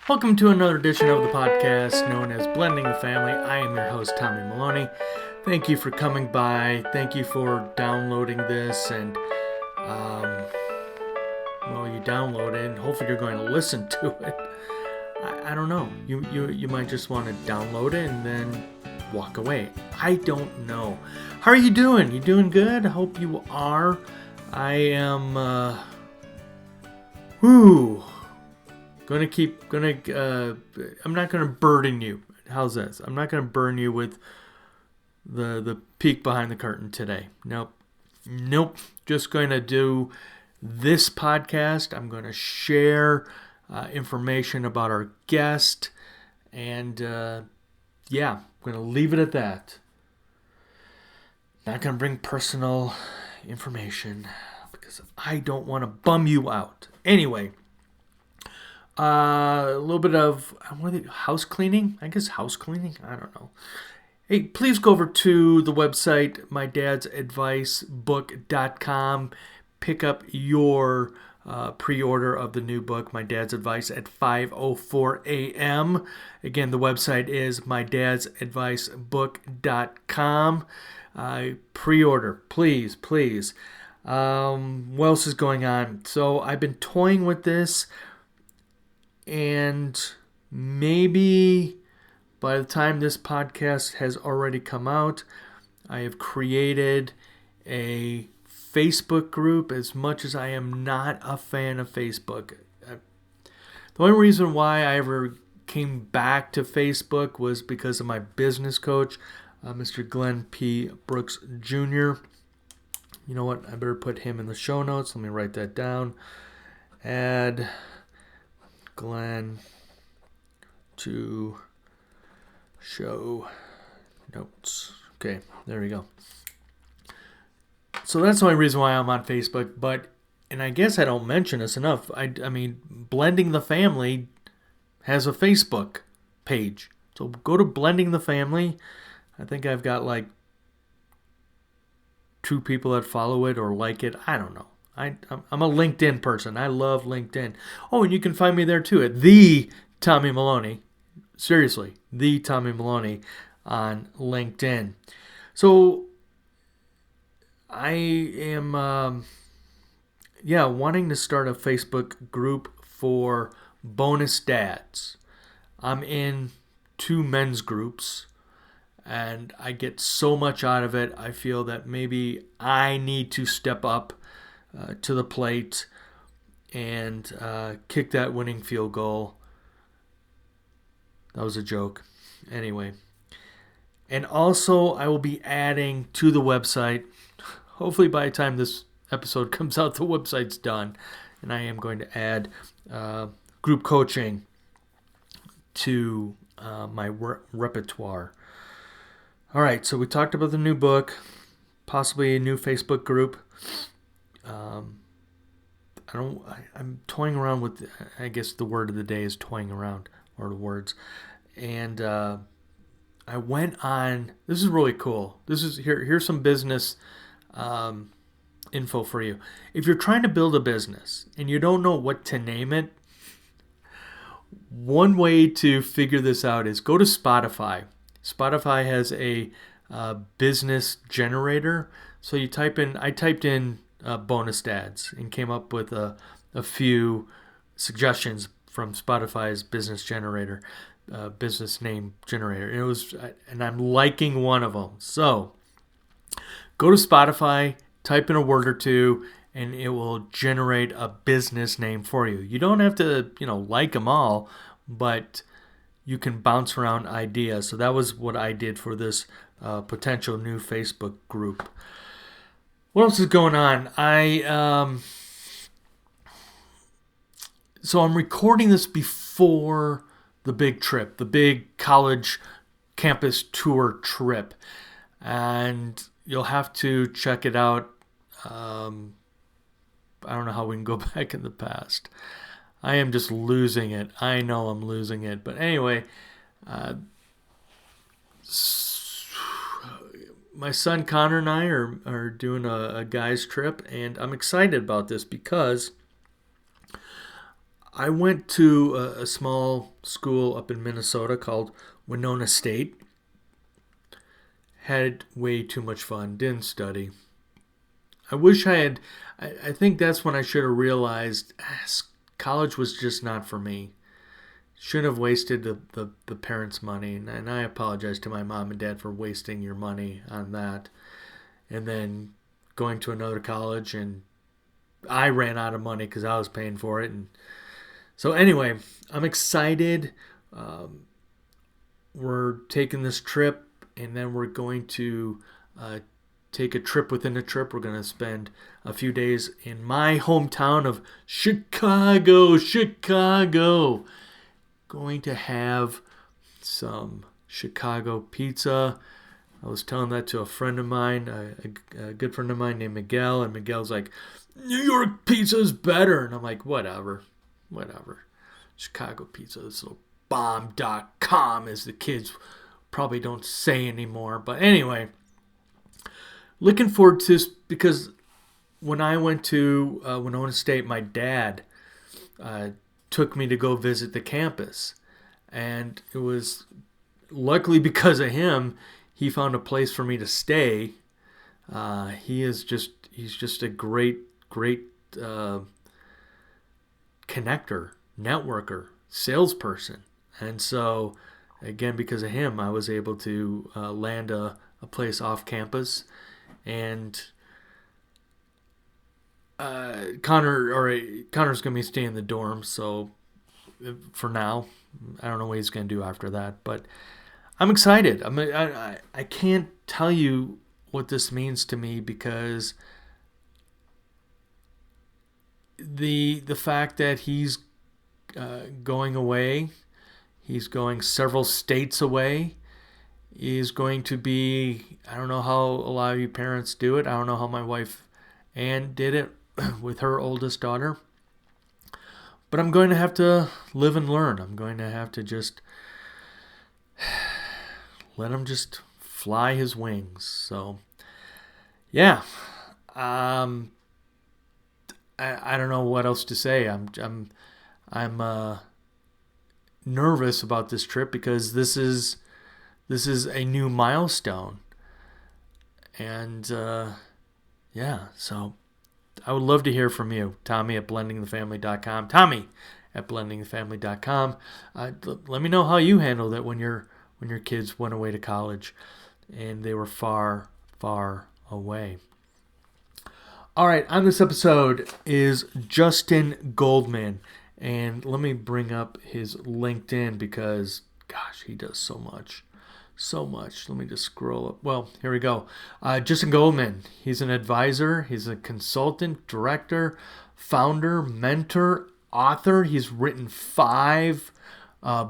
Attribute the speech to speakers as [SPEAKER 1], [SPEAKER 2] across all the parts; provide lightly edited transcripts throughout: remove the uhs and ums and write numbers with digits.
[SPEAKER 1] Welcome to another edition of the podcast known as Blending the Family. I am your host, Tommy Maloney. Thank you for coming by. Thank you for downloading this, and you download it, and hopefully you're going to listen to it. I don't know. You might just want to download it and then walk away. I don't know. How are you doing? You doing good? I hope you are. I am. I'm not gonna burden you. How's this? I'm not gonna burn you with the peek behind the curtain today. Nope. Just going to do this podcast. I'm going to share information about our guest, and I'm going to leave it at that. Not going to bring personal information because I don't want to bum you out. Anyway, a little bit of house cleaning. I guess house cleaning. I don't know. Hey, please go over to the website, mydadsAdvicebook.com. Pick up your pre-order of the new book, My Dad's Advice, at 5:04 a.m. Again, the website is mydadsAdvicebook.com. Pre-order, please. What else is going on? So I've been toying with this, and maybe by the time this podcast has already come out, I have created a Facebook group. As much as I am not a fan of Facebook, the only reason why I ever came back to Facebook was because of my business coach, Mr. Glenn P. Brooks Jr. You know what? I better put him in the show notes. Let me write that down. Add Glenn to show notes. Okay, there we go. So that's the only reason why I'm on Facebook. And I guess I don't mention this enough. I mean, Blending the Family has a Facebook page. So go to Blending the Family. I think I've got like 2 people that follow it or like it. I don't know. I'm a LinkedIn person. I love LinkedIn. Oh, and you can find me there too at The Tommy Maloney. Seriously, The Tommy Maloney on LinkedIn. So I am, wanting to start a Facebook group for bonus dads. I'm in 2 men's groups, and I get so much out of it. I feel that maybe I need to step up to the plate and kick that winning field goal. That was a joke. Anyway. And also, I will be adding to the website. Hopefully by the time this episode comes out, the website's done. And I am going to add group coaching to my repertoire. All right, so we talked about the new book, possibly a new Facebook group. I'm toying around with, I guess the word of the day is toying around, or the words. And I went on, this is really cool. Here's some business info for you. If you're trying to build a business and you don't know what to name it, one way to figure this out is go to Spotify. Spotify has a business generator. So I typed in bonus dads and came up with a few suggestions from Spotify's business generator, business name generator. And I'm liking one of them. So go to Spotify, type in a word or two, and it will generate a business name for you. You don't have to, like them all, but you can bounce around ideas. So that was what I did for this potential new Facebook group. What else is going on? So I'm recording this before the big trip, the big college campus tour trip. And you'll have to check it out. I don't know how we can go back in the past. I am just losing it. I know I'm losing it. But anyway, my son Connor and I are doing a guy's trip, and I'm excited about this because I went to a small school up in Minnesota called Winona State. Had way too much fun. Didn't study. I wish I had. I think that's when I should have realized college was just not for me. Shouldn't have wasted the parents' money. And I apologize to my mom and dad for wasting your money on that. And then going to another college, and I ran out of money because I was paying for it. And so anyway, I'm excited. We're taking this trip, and then we're going to take a trip within a trip. We're going to spend a few days in my hometown of Chicago. Going to have some Chicago pizza. I was telling that to a friend of mine, a good friend of mine named Miguel, and Miguel's like, New York pizza is better. And I'm like, whatever. Chicago pizza, this little bomb.com, as the kids probably don't say anymore. But anyway, looking forward to this because when I went to Winona State, my dad took me to go visit the campus. And it was luckily because of him, he found a place for me to stay. He's just a great connector, networker, salesperson. And so, again, because of him, I was able to land a place off campus. And Connor's going to be staying in the dorm, so for now, I don't know what he's going to do after that. But I'm excited. I can't tell you what this means to me because the fact that he's going away, he's going several states away, is going to be, I don't know how a lot of you parents do it. I don't know how my wife Ann did it with her oldest daughter. But I'm going to have to live and learn. I'm going to have to just let him just fly his wings. So, yeah. I don't know what else to say. I'm nervous about this trip because this is a new milestone. And yeah, so I would love to hear from you. Tommy at blendingthefamily.com. Tommy at blendingthefamily.com. Let me know how you handled it when your kids went away to college and they were far, far away. All right, on this episode is Justin Goldman. And let me bring up his LinkedIn because, gosh, he does so much. Let me just scroll up. Well, here we go. Justin Goldman. He's an advisor. He's a consultant, director, founder, mentor, author. He's written 5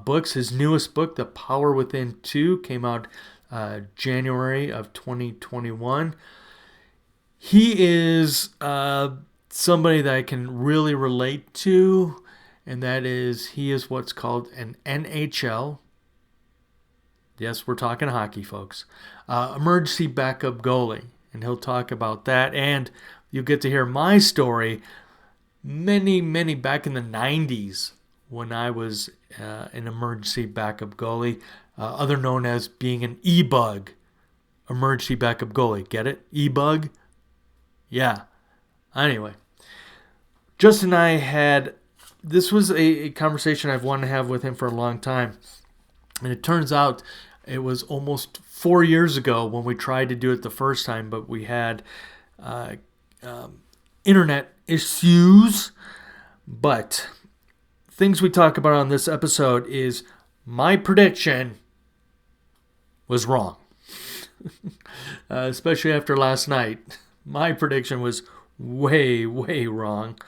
[SPEAKER 1] books. His newest book, The Power Within 2, came out January of 2021. He is somebody that I can really relate to, and that is he is what's called an NHL. Yes, we're talking hockey, folks. Emergency backup goalie. And he'll talk about that. And you'll get to hear my story many back in the 90s when I was an emergency backup goalie, other known as being an EBUG, emergency backup goalie. Get it? EBUG? Yeah. Anyway, Justin and I had, this was a conversation I've wanted to have with him for a long time. And it turns out it was almost 4 years ago when we tried to do it the first time, but we had internet issues. But things we talk about on this episode is my prediction was wrong. Especially after last night. My prediction was way wrong.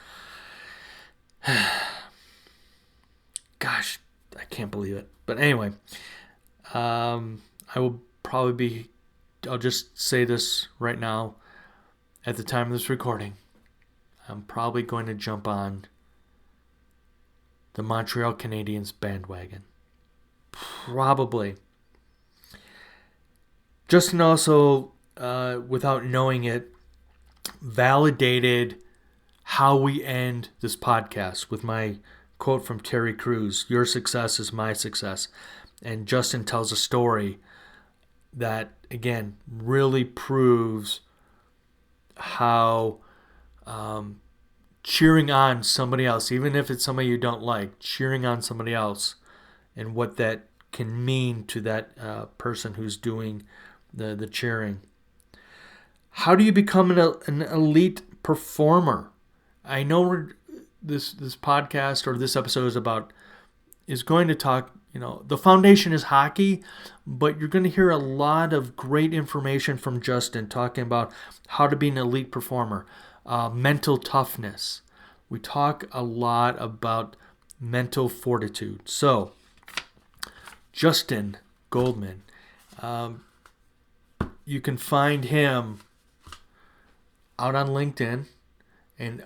[SPEAKER 1] Gosh, I can't believe it. But anyway, I will probably be, I'll just say this right now, at the time of this recording, I'm probably going to jump on the Montreal Canadiens bandwagon. Probably. Justin also, without knowing it, validated how we end this podcast with my quote from Terry Crews, "Your success is my success." And Justin tells a story that, again, really proves how cheering on somebody else, even if it's somebody you don't like, cheering on somebody else and what that can mean to that person who's doing the cheering. How do you become an elite performer? I know this podcast or this episode is going to talk, the foundation is hockey, but you're going to hear a lot of great information from Justin talking about how to be an elite performer, mental toughness. We talk a lot about mental fortitude. So, Justin Goldman, you can find him out on LinkedIn, and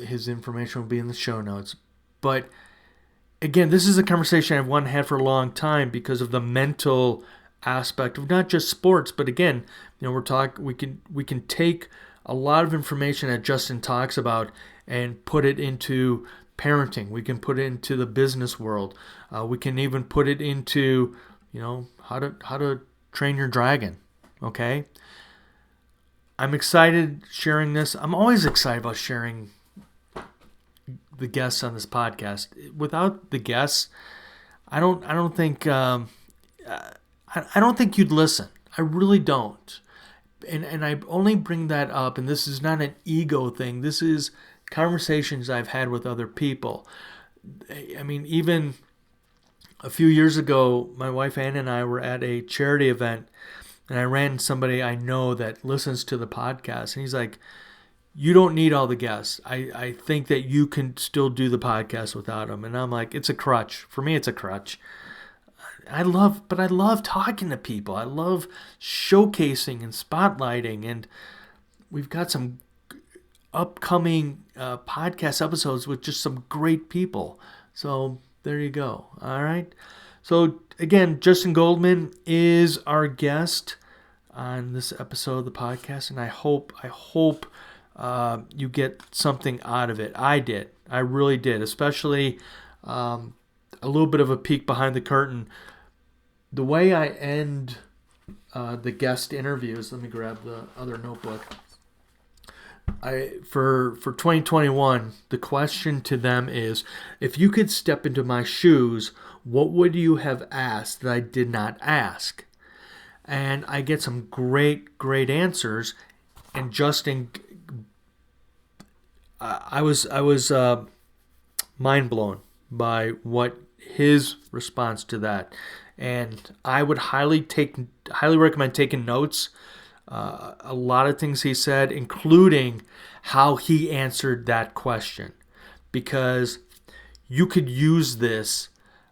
[SPEAKER 1] his information will be in the show notes. But again, this is a conversation I've wanted to have for a long time because of the mental aspect of not just sports, but again, we can take a lot of information that Justin talks about and put it into parenting. We can put it into the business world. We can even put it into, how to train your dragon. Okay. I'm excited sharing this. I'm always excited about sharing the guests on this podcast. Without the guests, I don't think I don't think you'd listen. I really don't. And I only bring that up, and this is not an ego thing. This is conversations I've had with other people. I mean, even a few years ago, my wife Ann and I were at a charity event, and I ran somebody I know that listens to the podcast, and he's like, "You don't need all the guests. I think that you can still do the podcast without them." And I'm like, it's a crutch. For me, it's a crutch. I love talking to people. I love showcasing and spotlighting, and we've got some upcoming podcast episodes with just some great people. So there you go. All right. So again, Justin Goldman is our guest on this episode of the podcast, and I hope you get something out of it. I did. I really did, especially a little bit of a peek behind the curtain. The way I end the guest interviews, let me grab the other notebook. For 2021, the question to them is, if you could step into my shoes, what would you have asked that I did not ask? And I get some great answers. And Justin, I was mind blown by what his response to that. And I would highly recommend taking notes. A lot of things he said, including how he answered that question, because you could use this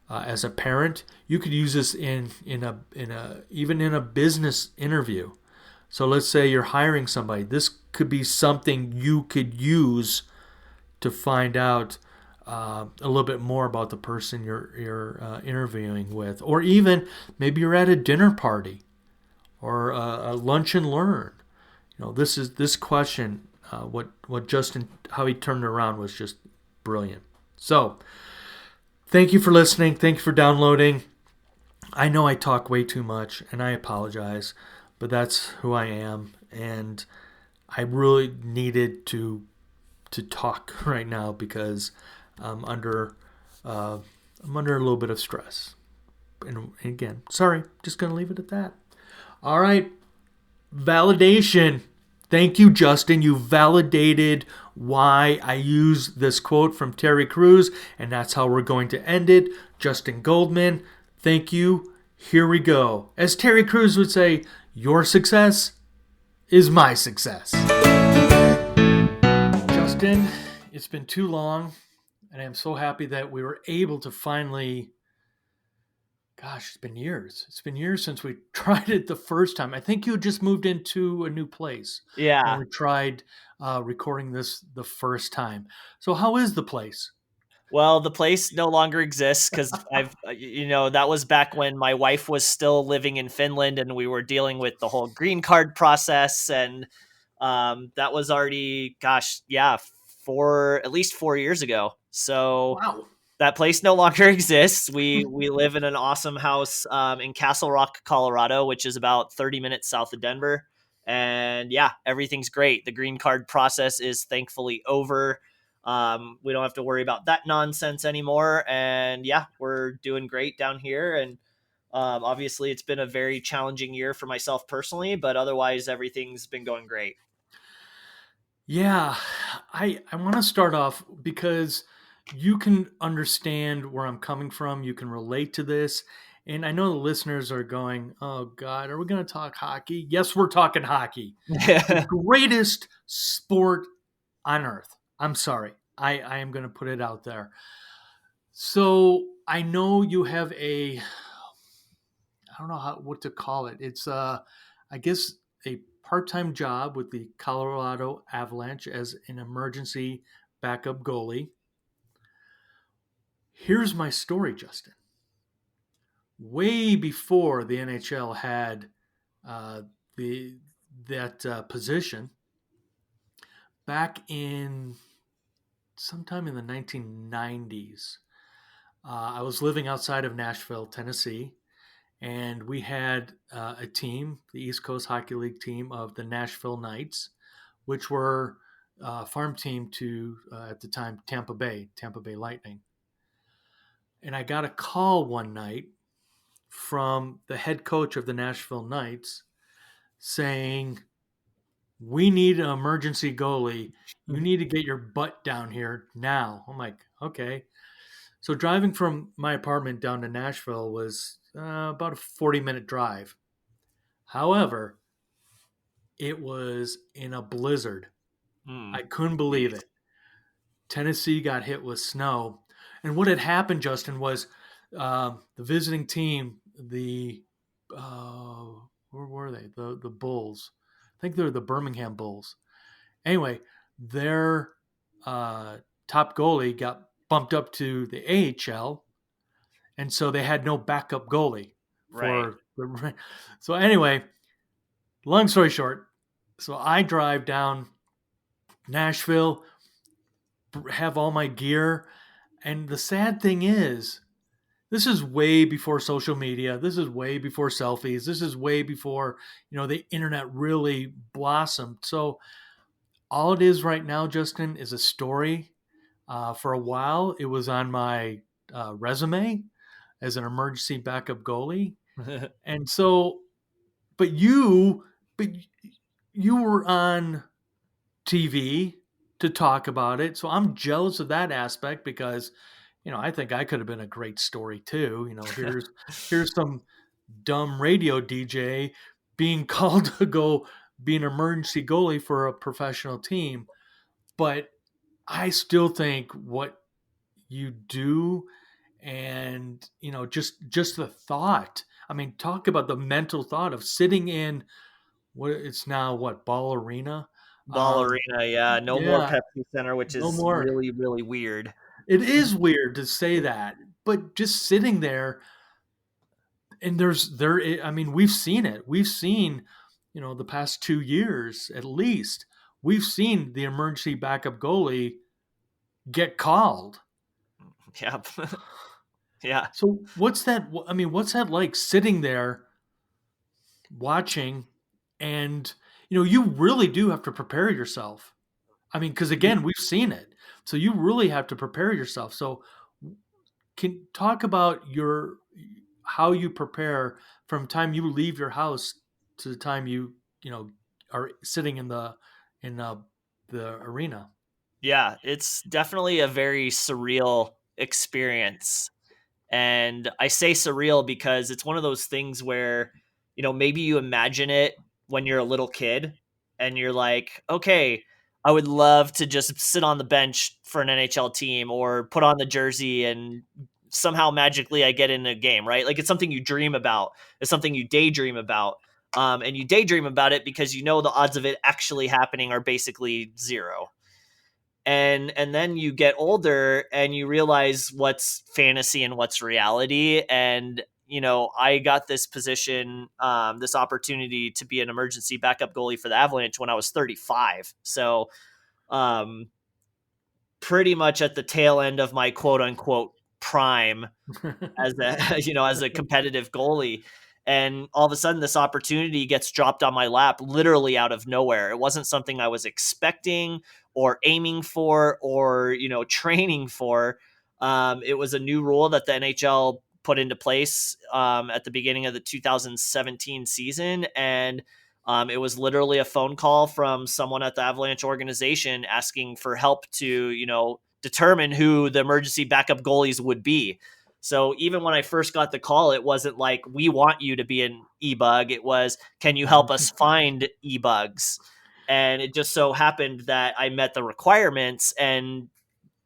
[SPEAKER 1] as a parent. You could use this in a business interview. So let's say you're hiring somebody. This could be something you could use to find out a little bit more about the person you're interviewing with, or even maybe you're at a dinner party or a lunch and learn. This question, what Justin, how he turned it around was just brilliant. So thank you for listening. Thank you for downloading. I know I talk way too much, and I apologize, but that's who I am, and I really needed to talk right now because I'm under a little bit of stress. And again, sorry, just gonna leave it at that. All right, validation. Thank you, Justin. You validated why I use this quote from Terry Crews, and that's how we're going to end it. Justin Goldman, thank you. Here we go. As Terry Crews would say, your success is my success. Justin, it's been too long, and I'm so happy that we were able to finally... Gosh, it's been years. It's been years since we tried it the first time. I think you had just moved into a new place.
[SPEAKER 2] Yeah.
[SPEAKER 1] When we tried recording this the first time. So how is the place?
[SPEAKER 2] Well, the place no longer exists because that was back when my wife was still living in Finland and we were dealing with the whole green card process. And that was already, at least 4 years ago. So
[SPEAKER 1] Wow.
[SPEAKER 2] that place no longer exists. We live in an awesome house in Castle Rock, Colorado, which is about 30 minutes south of Denver. And yeah, everything's great. The green card process is thankfully over. We don't have to worry about that nonsense anymore. And yeah, we're doing great down here. And obviously, it's been a very challenging year for myself personally, but otherwise, everything's been going great.
[SPEAKER 1] Yeah, I want to start off because you can understand where I'm coming from. You can relate to this. And I know the listeners are going, oh, God, are we going to talk hockey? Yes, we're talking hockey. The greatest sport on earth. I'm sorry. I am going to put it out there. So I know you have I don't know what to call it. It's, I guess, a part-time job with the Colorado Avalanche as an emergency backup goalie. Here's my story, Justin. Way before the NHL had uh, that position, back in sometime in the 1990s, I was living outside of Nashville, Tennessee, and we had a team, the East Coast Hockey League team of the Nashville Knights, which were a farm team to, at the time, Tampa Bay Lightning. And I got a call one night from the head coach of the Nashville Knights saying, we need an emergency goalie. You need to get your butt down here now. I'm like, okay. So driving from my apartment down to Nashville was about a 40-minute drive. However, it was in a blizzard. I couldn't believe it. Tennessee got hit with snow. And what had happened, Justin, was the visiting team, where were they? The Bulls. I think they're the Birmingham Bulls. Anyway, their top goalie got bumped up to the AHL, and so they had no backup goalie for the. So anyway, long story short, so I drive down Nashville, have all my gear, and the sad thing is, this is way before social media. This is way before selfies. This is way before the internet really blossomed. So all it is right now, Justin, is a story. For a while, it was on my resume as an emergency backup goalie, and so, but you were on TV to talk about it, so I'm jealous of that aspect because, I think I could have been a great story too. Here's some dumb radio DJ being called to go be an emergency goalie for a professional team, but I still think what you do, and just the thought. I mean, talk about the mental thought of sitting in what it's now, what, Ball Arena.
[SPEAKER 2] Ball Arena, yeah. No more
[SPEAKER 1] Yeah,
[SPEAKER 2] Pepsi Center, which
[SPEAKER 1] no
[SPEAKER 2] is
[SPEAKER 1] more.
[SPEAKER 2] really, really weird.
[SPEAKER 1] It is weird to say that, but just sitting there, and I mean, we've seen it. We've seen, the past 2 years at least, we've seen the emergency backup goalie get called.
[SPEAKER 2] Yeah. Yeah.
[SPEAKER 1] So what's that? I mean, what's that like, sitting there watching, and you really do have to prepare yourself. I mean, because again, we've seen it, so you really have to prepare yourself. So can talk about how you prepare from time you leave your house to the time are sitting in the arena.
[SPEAKER 2] Yeah, it's definitely a very surreal experience. And I say surreal because it's one of those things where, maybe you imagine it when you're a little kid and you're like, okay, I would love to just sit on the bench for an NHL team or put on the jersey and somehow magically I get in a game, right? Like, it's something you dream about. It's something you daydream about. And you daydream about it because the odds of it actually happening are basically zero. And then you get older and you realize what's fantasy and what's reality. And I got this position, this opportunity to be an emergency backup goalie for the Avalanche when I was 35. So pretty much at the tail end of my quote unquote prime as a as a competitive goalie. And all of a sudden this opportunity gets dropped on my lap literally out of nowhere. It wasn't something I was expecting or aiming for or training for. It was a new rule that the NHL put into place at the beginning of the 2017 season, and it was literally a phone call from someone at the Avalanche organization asking for help to determine who the emergency backup goalies would be. So even when I first got the call, it wasn't like, we want you to be an EBUG. It was, can you help us find EBUGs? And it just so happened that I met the requirements and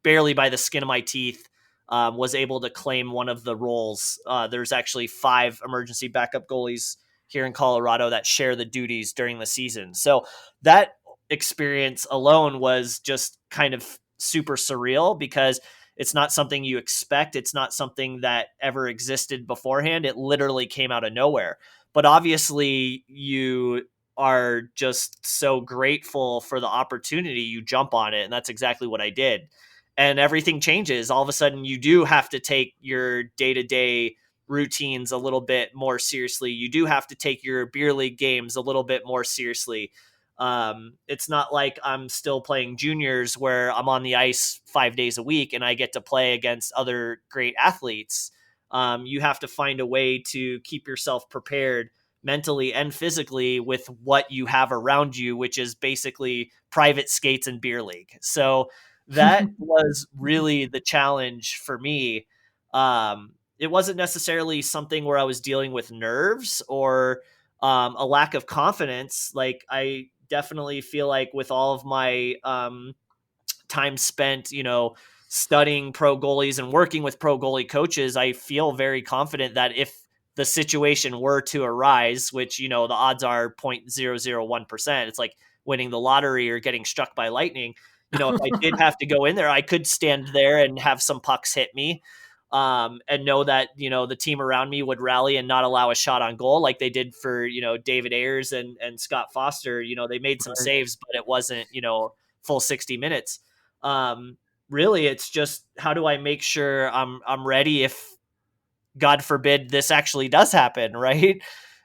[SPEAKER 2] barely by the skin of my teeth was able to claim one of the roles. There's actually 5 emergency backup goalies here in Colorado that share the duties during the season. So that experience alone was just kind of super surreal because it's not something you expect. It's not something that ever existed beforehand. It literally came out of nowhere. But obviously, you are just so grateful for the opportunity. You jump on it, and that's exactly what I did. And everything changes. All of a sudden, you do have to take your day-to-day routines a little bit more seriously. You do have to take your beer league games a little bit more seriously. It's not like I'm still playing juniors where I'm on the ice 5 days a week and I get to play against other great athletes. You have to find a way to keep yourself prepared mentally and physically with what you have around you, which is basically private skates and beer league. So that was really the challenge for me. It wasn't necessarily something where I was dealing with nerves or a lack of confidence. Like, I definitely feel like with all of my time spent, studying pro goalies and working with pro goalie coaches, I feel very confident that if the situation were to arise, which, the odds are 0.001%, it's like winning the lottery or getting struck by lightning. If I did have to go in there, I could stand there and have some pucks hit me. And know that, the team around me would rally and not allow a shot on goal like they did for, David Ayers and Scott Foster. They made some saves, but it wasn't, full 60 minutes. Really, it's just, how do I make sure I'm ready if, God forbid, this actually does happen, right?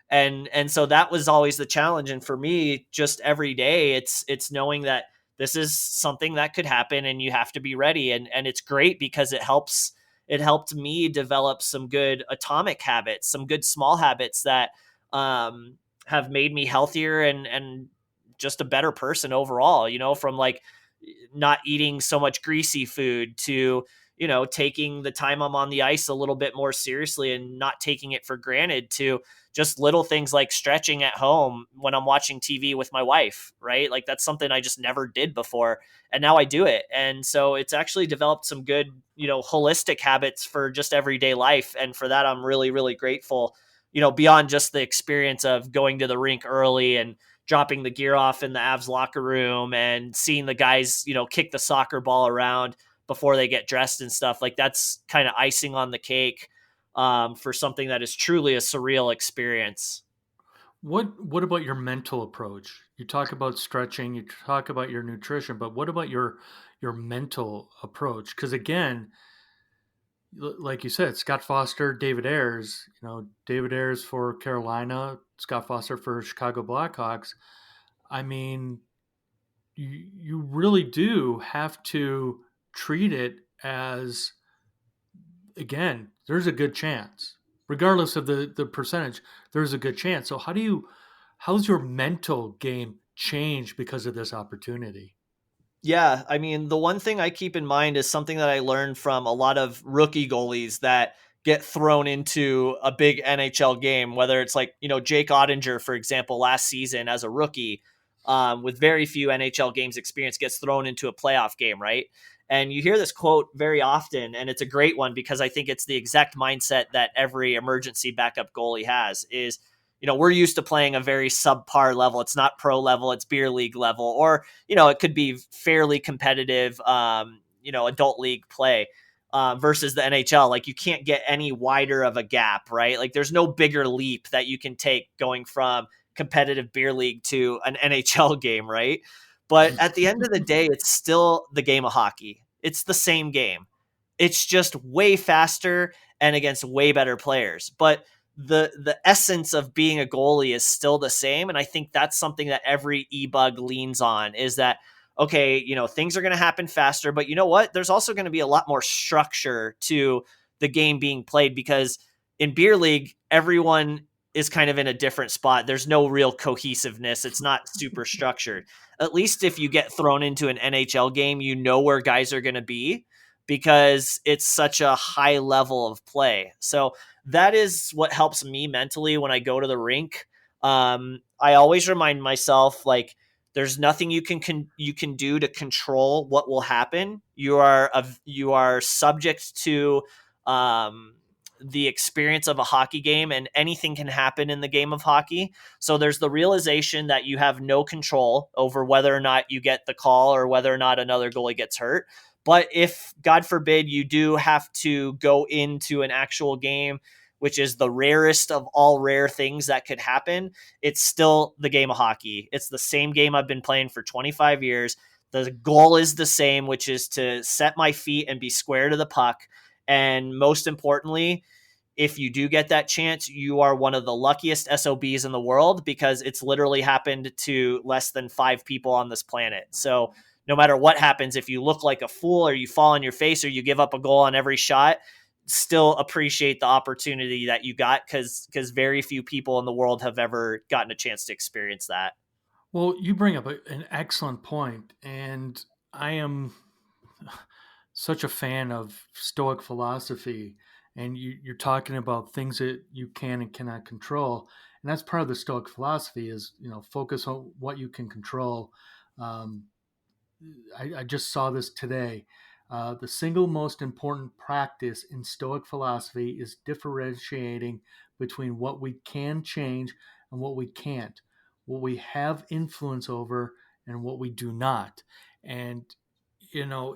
[SPEAKER 2] And so that was always the challenge. And for me, just every day, it's knowing that this is something that could happen and you have to be ready. And it's great because it helped me develop some good atomic habits, some good small habits that have made me healthier and just a better person overall, from like not eating so much greasy food to, taking the time I'm on the ice a little bit more seriously and not taking it for granted, to just little things like stretching at home when I'm watching TV with my wife, right? Like, that's something I just never did before. And now I do it. And so it's actually developed some good, holistic habits for just everyday life. And for that, I'm really, really grateful, beyond just the experience of going to the rink early and dropping the gear off in the Avs locker room and seeing the guys, kick the soccer ball around before they get dressed and stuff. Like, that's kind of icing on the cake for something that is truly a surreal experience.
[SPEAKER 1] What about your mental approach? You talk about stretching, you talk about your nutrition, but what about your mental approach? Because again, like you said, Scott Foster, David Ayers, David Ayers for Carolina, Scott Foster for Chicago Blackhawks. I mean, you really do have to treat it as, again, there's a good chance. Regardless of the percentage, there's a good chance. So how's your mental game change because of this opportunity?
[SPEAKER 2] Yeah, I mean, the one thing I keep in mind is something that I learned from a lot of rookie goalies that get thrown into a big NHL game, whether it's like, Jake Ottinger, for example, last season as a rookie, with very few NHL games experience, gets thrown into a playoff game, right? And you hear this quote very often, and it's a great one because I think it's the exact mindset that every emergency backup goalie has is, we're used to playing a very subpar level. It's not pro level, it's beer league level, or, it could be fairly competitive, adult league play versus the NHL. Like, you can't get any wider of a gap, right? Like, there's no bigger leap that you can take going from competitive beer league to an NHL game, right? But at the end of the day, it's still the game of hockey. It's the same game. It's just way faster and against way better players. But the essence of being a goalie is still the same. And I think that's something that every EBUG leans on, is that, okay, things are going to happen faster, but you know what? There's also going to be a lot more structure to the game being played, because in beer league, everyone is kind of in a different spot. There's no real cohesiveness. It's not super structured. At least if you get thrown into an NHL game, you know where guys are going to be, because it's such a high level of play. So that is what helps me mentally when I go to the rink. I always remind myself, like, there's nothing you can do to control what will happen. You are subject to the experience of a hockey game, and anything can happen in the game of hockey. So there's the realization that you have no control over whether or not you get the call or whether or not another goalie gets hurt. But if, God forbid, you do have to go into an actual game, which is the rarest of all rare things that could happen, it's still the game of hockey. It's the same game I've been playing for 25 years. The goal is the same, which is to set my feet and be square to the puck. And most importantly, if you do get that chance, you are one of the luckiest SOBs in the world, because it's literally happened to less than 5 people on this planet. So no matter what happens, if you look like a fool or you fall on your face or you give up a goal on every shot, still appreciate the opportunity that you got, because very few people in the world have ever gotten a chance to experience that.
[SPEAKER 1] Well, you bring up an excellent point, and I am such a fan of Stoic philosophy. And you're talking about things that you can and cannot control, and that's part of the Stoic philosophy, is focus on what you can control. Um, I just saw this today. The single most important practice in Stoic philosophy is differentiating between what we can change and what we can't, what we have influence over and what we do not. And you know,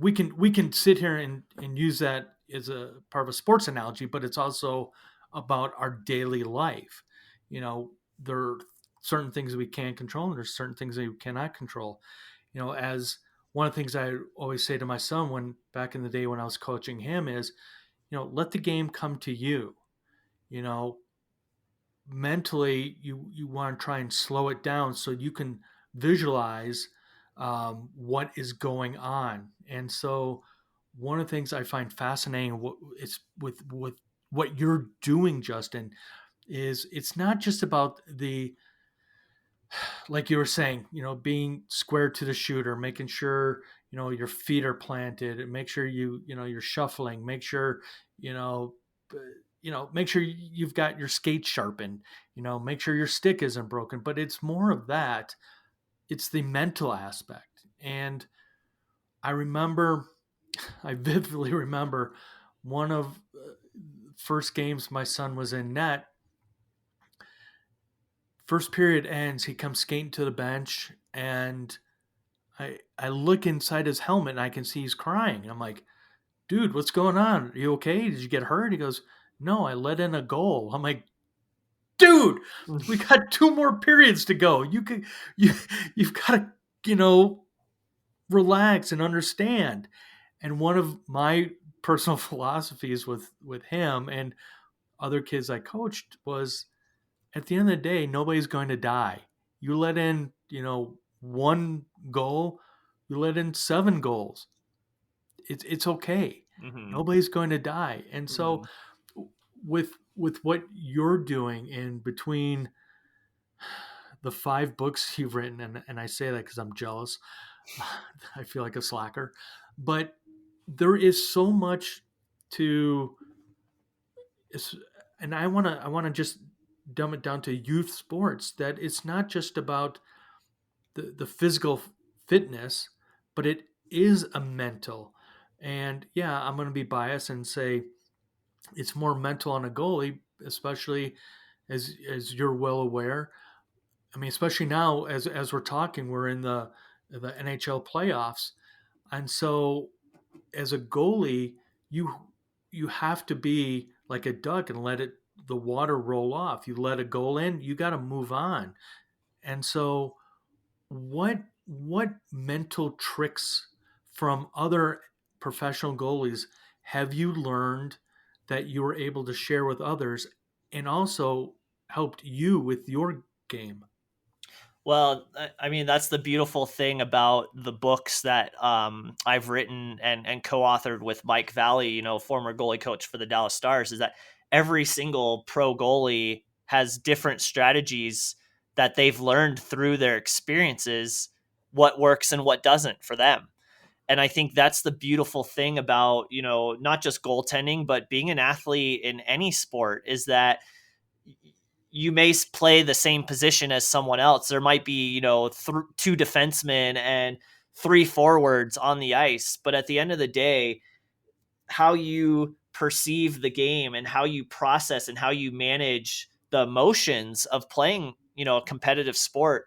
[SPEAKER 1] we can sit here and use that as a part of a sports analogy, but it's also about our daily life. There are certain things that we can control, and there's certain things that we cannot control. As one of the things I always say to my son, when back in the day when I was coaching him, is, let the game come to you. You know, mentally, you want to try and slow it down so you can visualize what is going on. And so, one of the things I find fascinating is with what you're doing, Justin, is it's not just about the, like you were saying, being square to the shooter, making sure, your feet are planted, and make sure you're shuffling, make sure, you know, make sure you've got your skates sharpened, make sure your stick isn't broken. But it's more of that. It's the mental aspect. And I remember, I vividly remember one of first games my son was in net. First period ends, he comes skating to the bench, and I look inside his helmet and I can see he's crying. I'm like, dude, what's going on? Are you okay? Did you get hurt? He goes, no, I let in a goal. I'm like, dude, we got 2 more periods to go. You've got to, relax and understand. And one of my personal philosophies with him and other kids I coached was, at the end of the day, nobody's going to die. You let in, 1 goal, you let in 7 goals. It's okay.
[SPEAKER 2] Mm-hmm.
[SPEAKER 1] Nobody's going to die. And so, with what you're doing in between the 5 books you've written, and I say that because I'm jealous. I feel like a slacker, but there is so much to, and I want to just dumb it down to youth sports, that it's not just about the physical fitness, but it is a mental. And yeah, I'm going to be biased and say it's more mental on a goalie, especially as you're well aware. I mean, especially now as we're talking, we're in the NHL playoffs, and so as a goalie, you you have to be like a duck and let the water roll off. You let a goal in, you got to move on. And so, what mental tricks from other professional goalies have you learned that you were able to share with others and also helped you with your game?
[SPEAKER 2] Well, I mean, that's the beautiful thing about the books that I've written and co-authored with Mike Valley, former goalie coach for the Dallas Stars, is that every single pro goalie has different strategies that they've learned through their experiences, what works and what doesn't for them. And I think that's the beautiful thing about, not just goaltending, but being an athlete in any sport, is that you may play the same position as someone else. There might be, two defensemen and three forwards on the ice, but at the end of the day, how you perceive the game and how you process and how you manage the emotions of playing, a competitive sport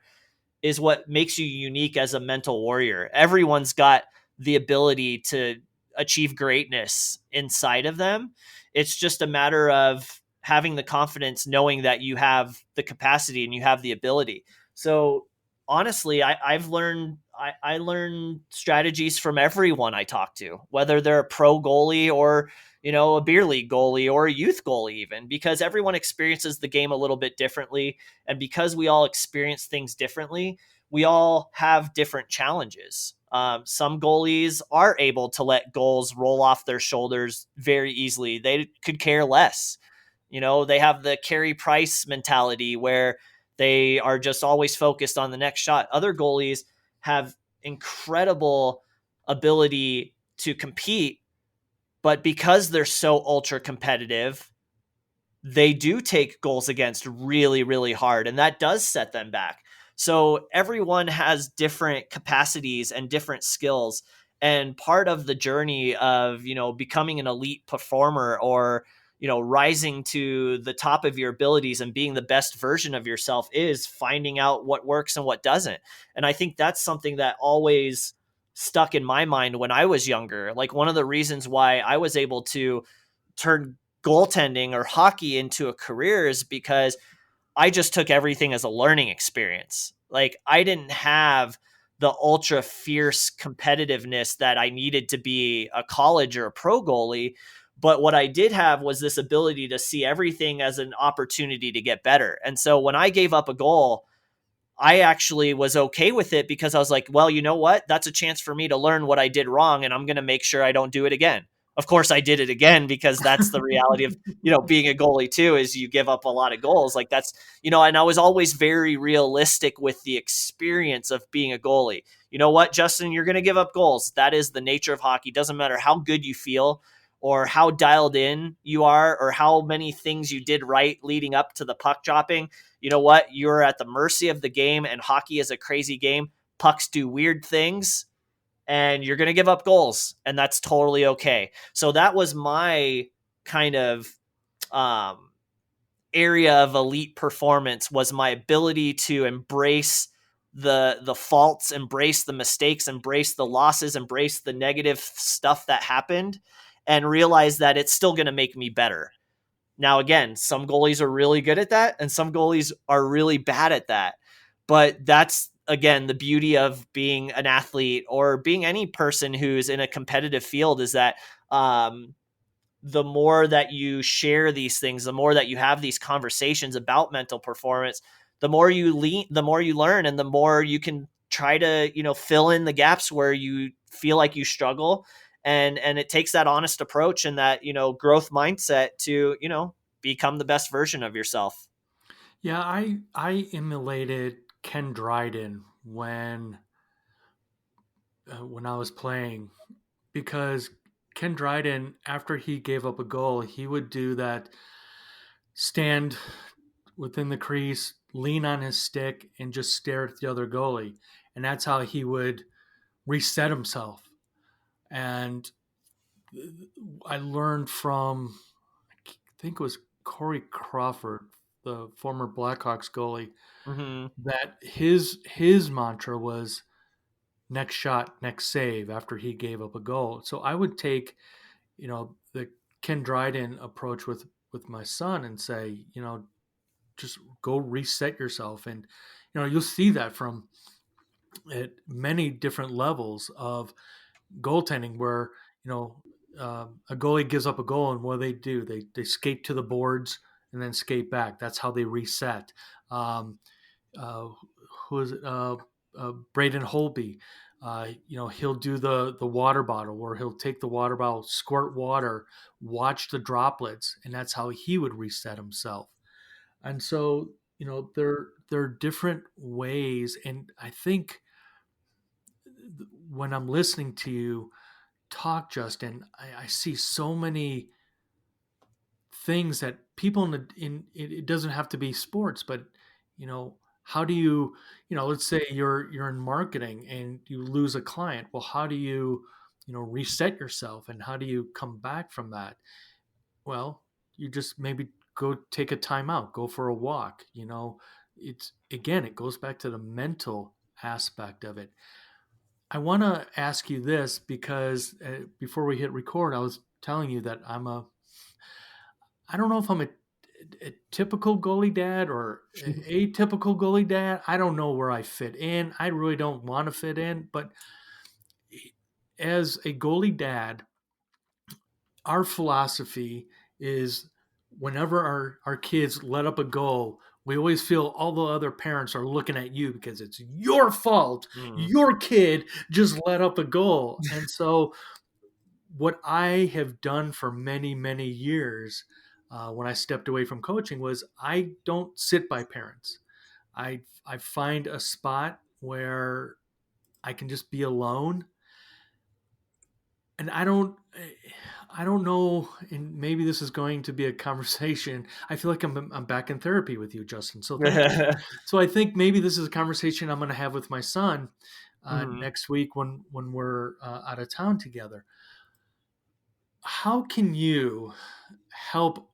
[SPEAKER 2] is what makes you unique as a mental warrior. Everyone's got the ability to achieve greatness inside of them. It's just a matter of having the confidence, knowing that you have the capacity and you have the ability. So honestly, I've learned I learn strategies from everyone I talk to, whether they're a pro goalie or a beer league goalie or a youth goalie, even, because everyone experiences the game a little bit differently. And because we all experience things differently, we all have different challenges. Some goalies are able to let goals roll off their shoulders very easily. They could care less. They have the Carey Price mentality where they are just always focused on the next shot. Other goalies have incredible ability to compete, but because they're so ultra competitive, they do take goals against really, really hard, and that does set them back. So everyone has different capacities and different skills. And part of the journey of, becoming an elite performer, or, rising to the top of your abilities and being the best version of yourself, is finding out what works and what doesn't. And I think that's something that always stuck in my mind when I was younger. Like, one of the reasons why I was able to turn goaltending or hockey into a career is because I just took everything as a learning experience. Like, I didn't have the ultra fierce competitiveness that I needed to be a college or a pro goalie. But what I did have was this ability to see everything as an opportunity to get better. And so when I gave up a goal, I actually was okay with it, because I was like, well, you know what? That's a chance for me to learn what I did wrong, and I'm going to make sure I don't do it again. Of course, I did it again, because that's the reality of, being a goalie too, is you give up a lot of goals. Like, that's, and I was always very realistic with the experience of being a goalie. You know what, Justin, you're going to give up goals. That is the nature of hockey. Doesn't matter how good you feel or how dialed in you are or how many things you did right leading up to the puck dropping. You know what? You're at the mercy of the game, and hockey is a crazy game. Pucks do weird things, and you're going to give up goals, and that's totally okay. So that was my kind of um, area of elite performance, was my ability to embrace the faults, embrace the mistakes, embrace the losses, embrace the negative stuff that happened, and realize that it's still going to make me better. Now, again, some goalies are really good at that, and some goalies are really bad at that. But that's, again, the beauty of being an athlete or being any person who's in a competitive field, is that the more that you share these things, the more that you have these conversations about mental performance, the more you learn, and the more you can try to, fill in the gaps where you feel like you struggle. And it takes that honest approach and that, growth mindset to, become the best version of yourself.
[SPEAKER 1] Yeah, I emulated Ken Dryden when I was playing, because Ken Dryden, after he gave up a goal, he would do that stand within the crease, lean on his stick, and just stare at the other goalie. And that's how he would reset himself. And I learned from, I think it was Corey Crawford, the former Blackhawks goalie,
[SPEAKER 2] Mm-hmm.
[SPEAKER 1] that his mantra was next shot, next save after he gave up a goal. So I would take, the Ken Dryden approach with my son and say, just go reset yourself. And, you'll see that from at many different levels of goaltending where, a goalie gives up a goal, and what do? They skate to the boards and then skate back. That's how they reset. Um, uh, who is it? Braden Holby. He'll do the water bottle, where he'll take the water bottle, squirt water, watch the droplets, and that's how he would reset himself. And so, there are different ways, and I think when I'm listening to you talk, Justin, I see so many things that people in it doesn't have to be sports, but how do you, let's say you're in marketing and you lose a client. Well, how do you, reset yourself, and how do you come back from that? Well, you just maybe go take a time out, go for a walk. It's, again, it goes back to the mental aspect of it. I want to ask you this because before we hit record, I was telling you that I don't know if I'm a typical goalie dad or a atypical goalie dad. I don't know where I fit in. I really don't want to fit in. But as a goalie dad, our philosophy is whenever our kids let up a goal, we always feel all the other parents are looking at you because it's your fault.
[SPEAKER 2] Mm.
[SPEAKER 1] Your kid just let up a goal. And so, what I have done for many, many years when I stepped away from coaching was I don't sit by parents. I find a spot where I can just be alone, and I don't know, and maybe this is going to be a conversation. I feel like I'm back in therapy with you, Justin. So thank you. So I think maybe this is a conversation I'm going to have with my son next week when we're out of town together. How can you help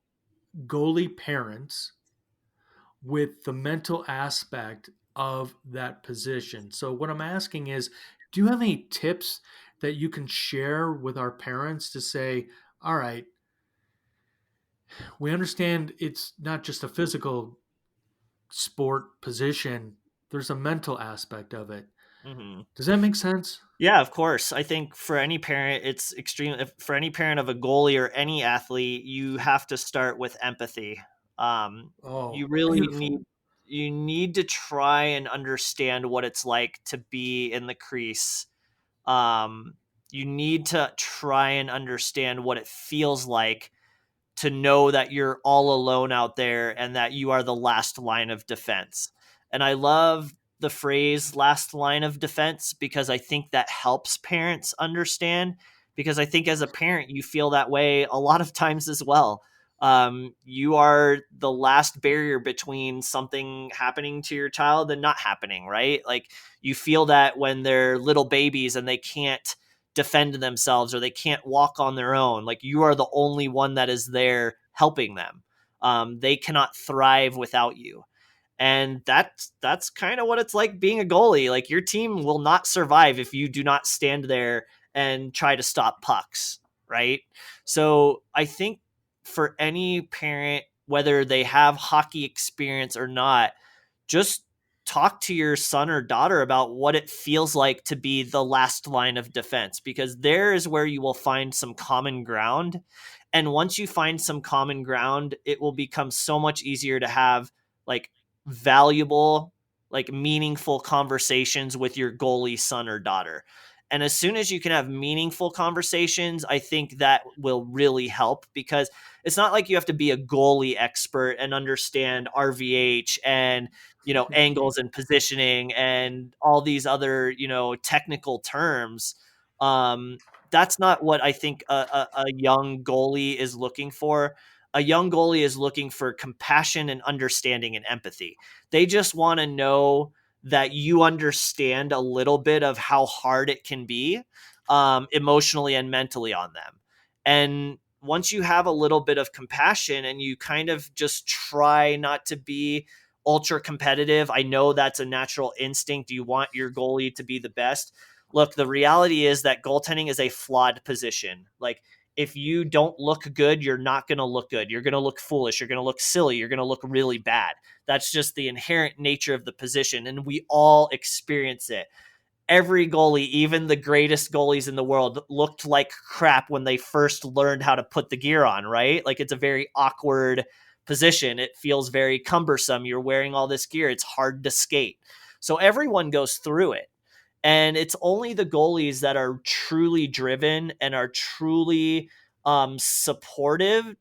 [SPEAKER 1] goalie parents with the mental aspect of that position? So what I'm asking is, do you have any tips that you can share with our parents to say, all right, we understand it's not just a physical sport position, there's a mental aspect of it.
[SPEAKER 2] Mm-hmm.
[SPEAKER 1] Does that make sense?
[SPEAKER 2] Yeah, of course. I think for any parent, it's extreme. For any parent of a goalie or any athlete, you have to start with empathy. You
[SPEAKER 1] Oh,
[SPEAKER 2] really
[SPEAKER 1] beautiful.
[SPEAKER 2] need to try and understand what it's like to be in the crease. Um, you need to try and understand what it feels like to know that you're all alone out there and that you are the last line of defense. And I love the phrase last line of defense because I think that helps parents understand. Because I think as a parent, you feel that way a lot of times as well. You are the last barrier between something happening to your child and not happening, right? Like you feel that when they're little babies and they can't defend themselves or they can't walk on their own. Like you are the only one that is there helping them. They cannot thrive without you. And that's kind of what it's like being a goalie. Like your team will not survive if you do not stand there and try to stop pucks, right? So I think for any parent, whether they have hockey experience or not, just talk to your son or daughter about what it feels like to be the last line of defense, because there is where you will find some common ground. And once you find some common ground, it will become so much easier to have like valuable, like meaningful conversations with your goalie son or daughter. And as soon as you can have meaningful conversations, I think that will really help, because it's not like you have to be a goalie expert and understand RVH and angles and positioning and all these other technical terms. um that's not what I think a young goalie is looking for. A young goalie is looking for compassion and understanding and empathy. They just want to know that you understand a little bit of how hard it can be, emotionally and mentally on them. And once you have a little bit of compassion and you kind of just try not to be ultra competitive. I know that's a natural instinct. You want your goalie to be the best. Look, the reality is that goaltending is a flawed position. Like, if you don't look good, you're not going to look good. You're going to look foolish. You're going to look silly. You're going to look really bad. That's just the inherent nature of the position. And we all experience it. every goalie, even the greatest goalies in the world, looked like crap when they first learned how to put the gear on, right? Like it's a very awkward position. It feels very cumbersome. You're wearing all this gear. It's hard to skate. So everyone goes through it. And it's only the goalies that are truly driven and are truly supported,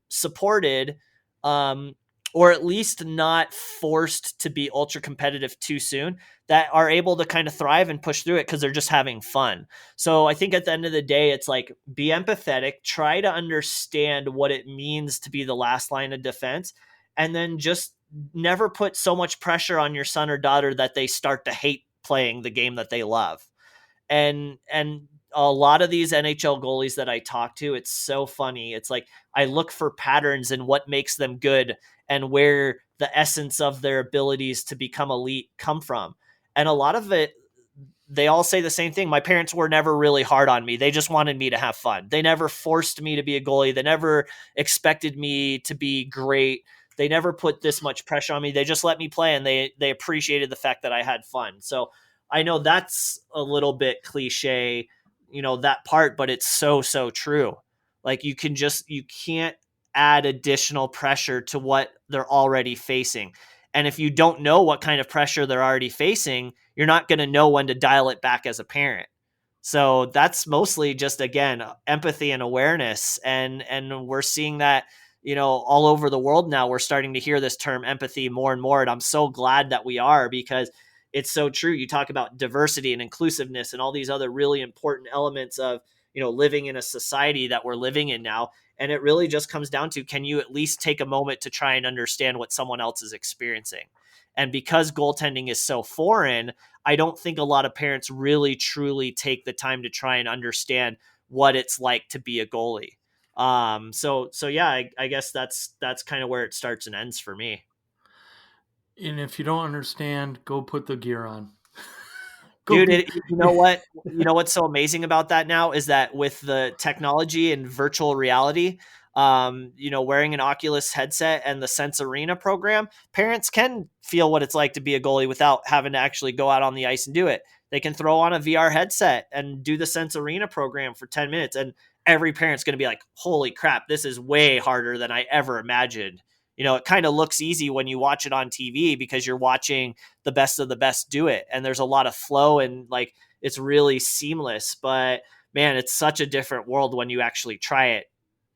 [SPEAKER 2] um, or at least not forced to be ultra competitive too soon, that are able to kind of thrive and push through it because they're just having fun. So I think at the end of the day, it's like, be empathetic, try to understand what it means to be the last line of defense, and then just never put so much pressure on your son or daughter that they start to hate playing the game that they love. And a lot of these NHL goalies that I talk to, it's so funny. It's like I look for patterns in what makes them good and where the essence of their abilities to become elite come from. And a lot of it, they all say the same thing. My parents were never really hard on me. They just wanted me to have fun. They never forced me to be a goalie. They never expected me to be great. They never put this much pressure on me. They just let me play, and they appreciated the fact that I had fun. So I know that's a little bit cliche, that part, but it's so, so true. Like you can't add additional pressure to what they're already facing. And if you don't know what kind of pressure they're already facing, you're not going to know when to dial it back as a parent. So that's mostly just, again, empathy and awareness. And we're seeing that, all over the world now. We're starting to hear this term empathy more and more. And I'm so glad that we are, because it's so true. You talk about diversity and inclusiveness and all these other really important elements of, living in a society that we're living in now. And it really just comes down to, can you at least take a moment to try and understand what someone else is experiencing? And because goaltending is so foreign, I don't think a lot of parents really truly take the time to try and understand what it's like to be a goalie. So yeah, I guess that's kind of where it starts and ends for me.
[SPEAKER 1] And if you don't understand, go put the gear on. Go
[SPEAKER 2] Dude,
[SPEAKER 1] be.
[SPEAKER 2] you know what? You know what's so amazing about that now is that with the technology and virtual reality, wearing an Oculus headset and the Sense Arena program, parents can feel what it's like to be a goalie without having to actually go out on the ice and do it. They can throw on a VR headset and do the Sense Arena program for 10 minutes, and every parent's going to be like, "Holy crap, this is way harder than I ever imagined." It kind of looks easy when you watch it on TV because you're watching the best of the best do it, and there's a lot of flow, and like it's really seamless. But man, it's such a different world when you actually try it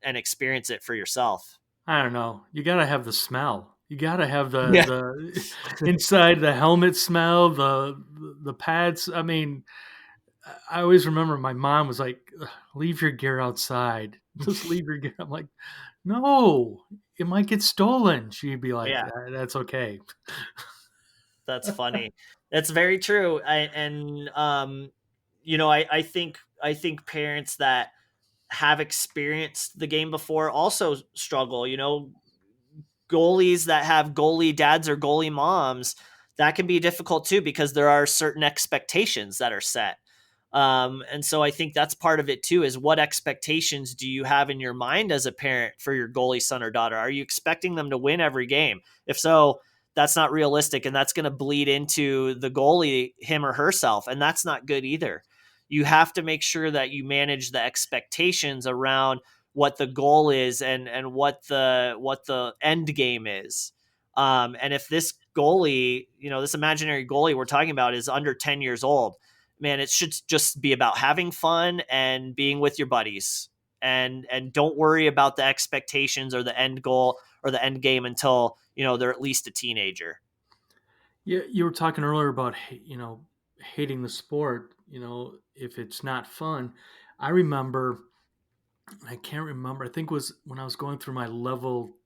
[SPEAKER 2] and experience it for yourself.
[SPEAKER 1] I don't know. You gotta have the smell. You gotta have the
[SPEAKER 2] Yeah.
[SPEAKER 1] the inside the helmet smell, the pads. I mean, I always remember my mom was like, "Ugh, leave your gear outside. Just leave your gear." I'm like, no, it might get stolen. She'd be like,
[SPEAKER 2] Yeah,
[SPEAKER 1] That's okay."
[SPEAKER 2] that's funny. That's very true. I think parents that have experienced the game before also struggle. Goalies that have goalie dads or goalie moms, that can be difficult too, because there are certain expectations that are set. And so I think that's part of it too, is what expectations do you have in your mind as a parent for your goalie son or daughter? Are you expecting them to win every game? If so, that's not realistic, and that's going to bleed into the goalie, him or herself, and that's not good either. You have to make sure that you manage the expectations around what the goal is, and what the end game is. And if this goalie, this imaginary goalie we're talking about, is under 10 years old, man, it should just be about having fun and being with your buddies, and don't worry about the expectations or the end goal or the end game until, they're at least a teenager.
[SPEAKER 1] Yeah, you were talking earlier about hating the sport. If it's not fun. I remember. I can't remember. I think it was when I was going through my level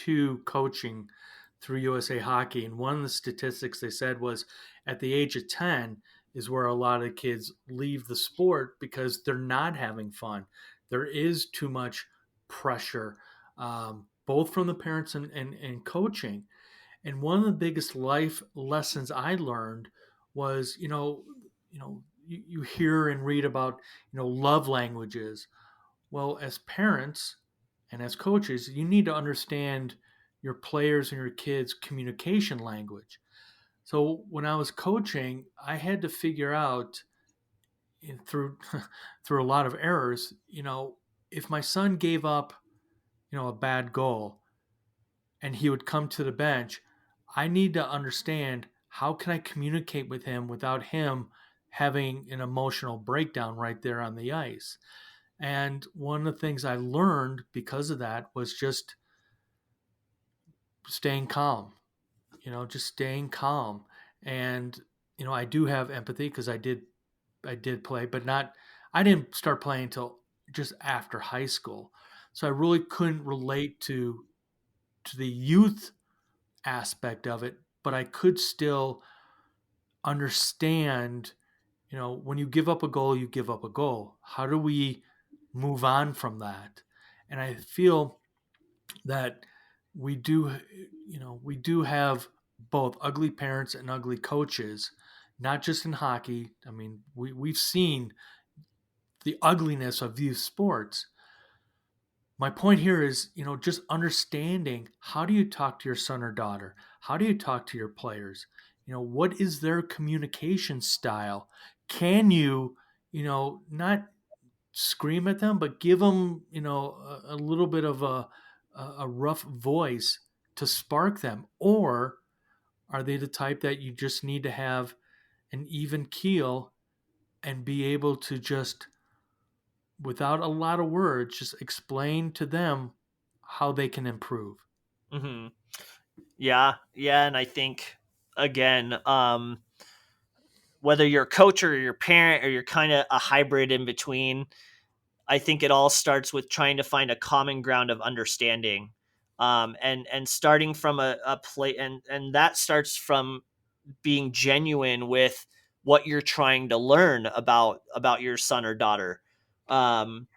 [SPEAKER 1] 2 coaching through USA Hockey, and one of the statistics they said was at the age of 10 is where a lot of kids leave the sport because they're not having fun. There is too much pressure, both from the parents and coaching. And one of the biggest life lessons I learned was, you hear and read about, love languages. Well, as parents and as coaches, you need to understand your players and your kids' communication language. So when I was coaching, I had to figure out. through through a lot of errors, if my son gave up, a bad goal and he would come to the bench, I need to understand how can I communicate with him without him having an emotional breakdown right there on the ice. And one of the things I learned because of that was just staying calm, just staying calm. And, I do have empathy because I did play, but I didn't start playing until just after high school. So I really couldn't relate to the youth aspect of it, but I could still understand, when you give up a goal, you give up a goal. How do we move on from that? And I feel that we do, we do have both ugly parents and ugly coaches, not just in hockey. I mean, we've seen the ugliness of youth sports. My point here is, just understanding, how do you talk to your son or daughter? How do you talk to your players? What is their communication style? Can you, not scream at them, but give them, a little bit of a rough voice to spark them? Or are they the type that you just need to have an even keel and be able to just, without a lot of words, just explain to them how they can improve?
[SPEAKER 2] Mm-hmm. Yeah. Yeah. And I think, again, whether you're a coach or your parent or you're kind of a hybrid in between, I think it all starts with trying to find a common ground of understanding, and starting from a play, and that starts from being genuine with what you're trying to learn about your son or daughter. Um,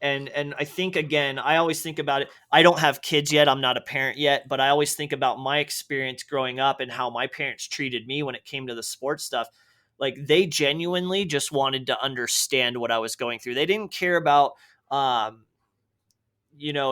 [SPEAKER 2] and I think, again, I always think about it. I don't have kids yet. I'm not a parent yet, but I always think about my experience growing up and how my parents treated me when it came to the sports stuff. Like, they genuinely just wanted to understand what I was going through. They didn't care about, um,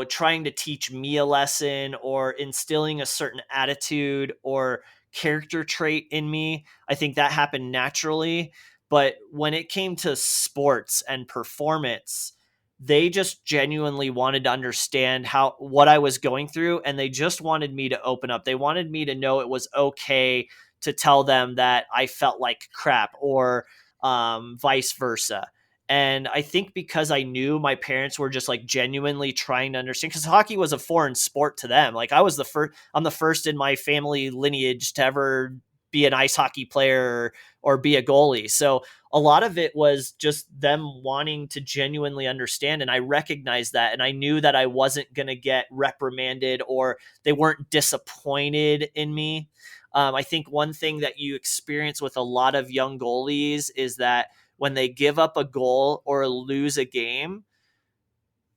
[SPEAKER 2] trying to teach me a lesson or instilling a certain attitude or character trait in me. I think that happened naturally. But when it came to sports and performance, they just genuinely wanted to understand what I was going through, and they just wanted me to open up. They wanted me to know it was okay to tell them that I felt like crap, or vice versa. And I think because I knew my parents were just like genuinely trying to understand, because hockey was a foreign sport to them. Like, I'm the first in my family lineage to ever be an ice hockey player or be a goalie. So a lot of it was just them wanting to genuinely understand. And I recognized that. And I knew that I wasn't going to get reprimanded, or they weren't disappointed in me. I think one thing that you experience with a lot of young goalies is that when they give up a goal or lose a game,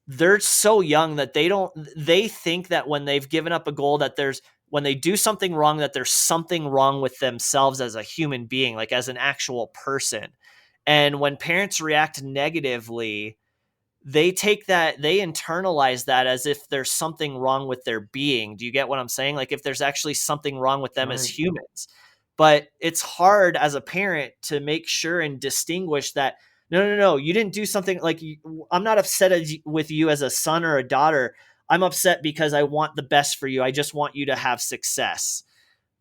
[SPEAKER 2] they're so young that they think that when they've given up a goal, when they do something wrong, that there's something wrong with themselves as a human being, like as an actual person. And when parents react negatively, they internalize that as if there's something wrong with their being. Do you get what I'm saying? Like, if there's actually something wrong with them as
[SPEAKER 1] Right.
[SPEAKER 2] humans. But it's hard as a parent to make sure and distinguish that, no, no, no, you didn't do something like, I'm not upset with you as a son or a daughter. I'm upset because I want the best for you. I just want you to have success.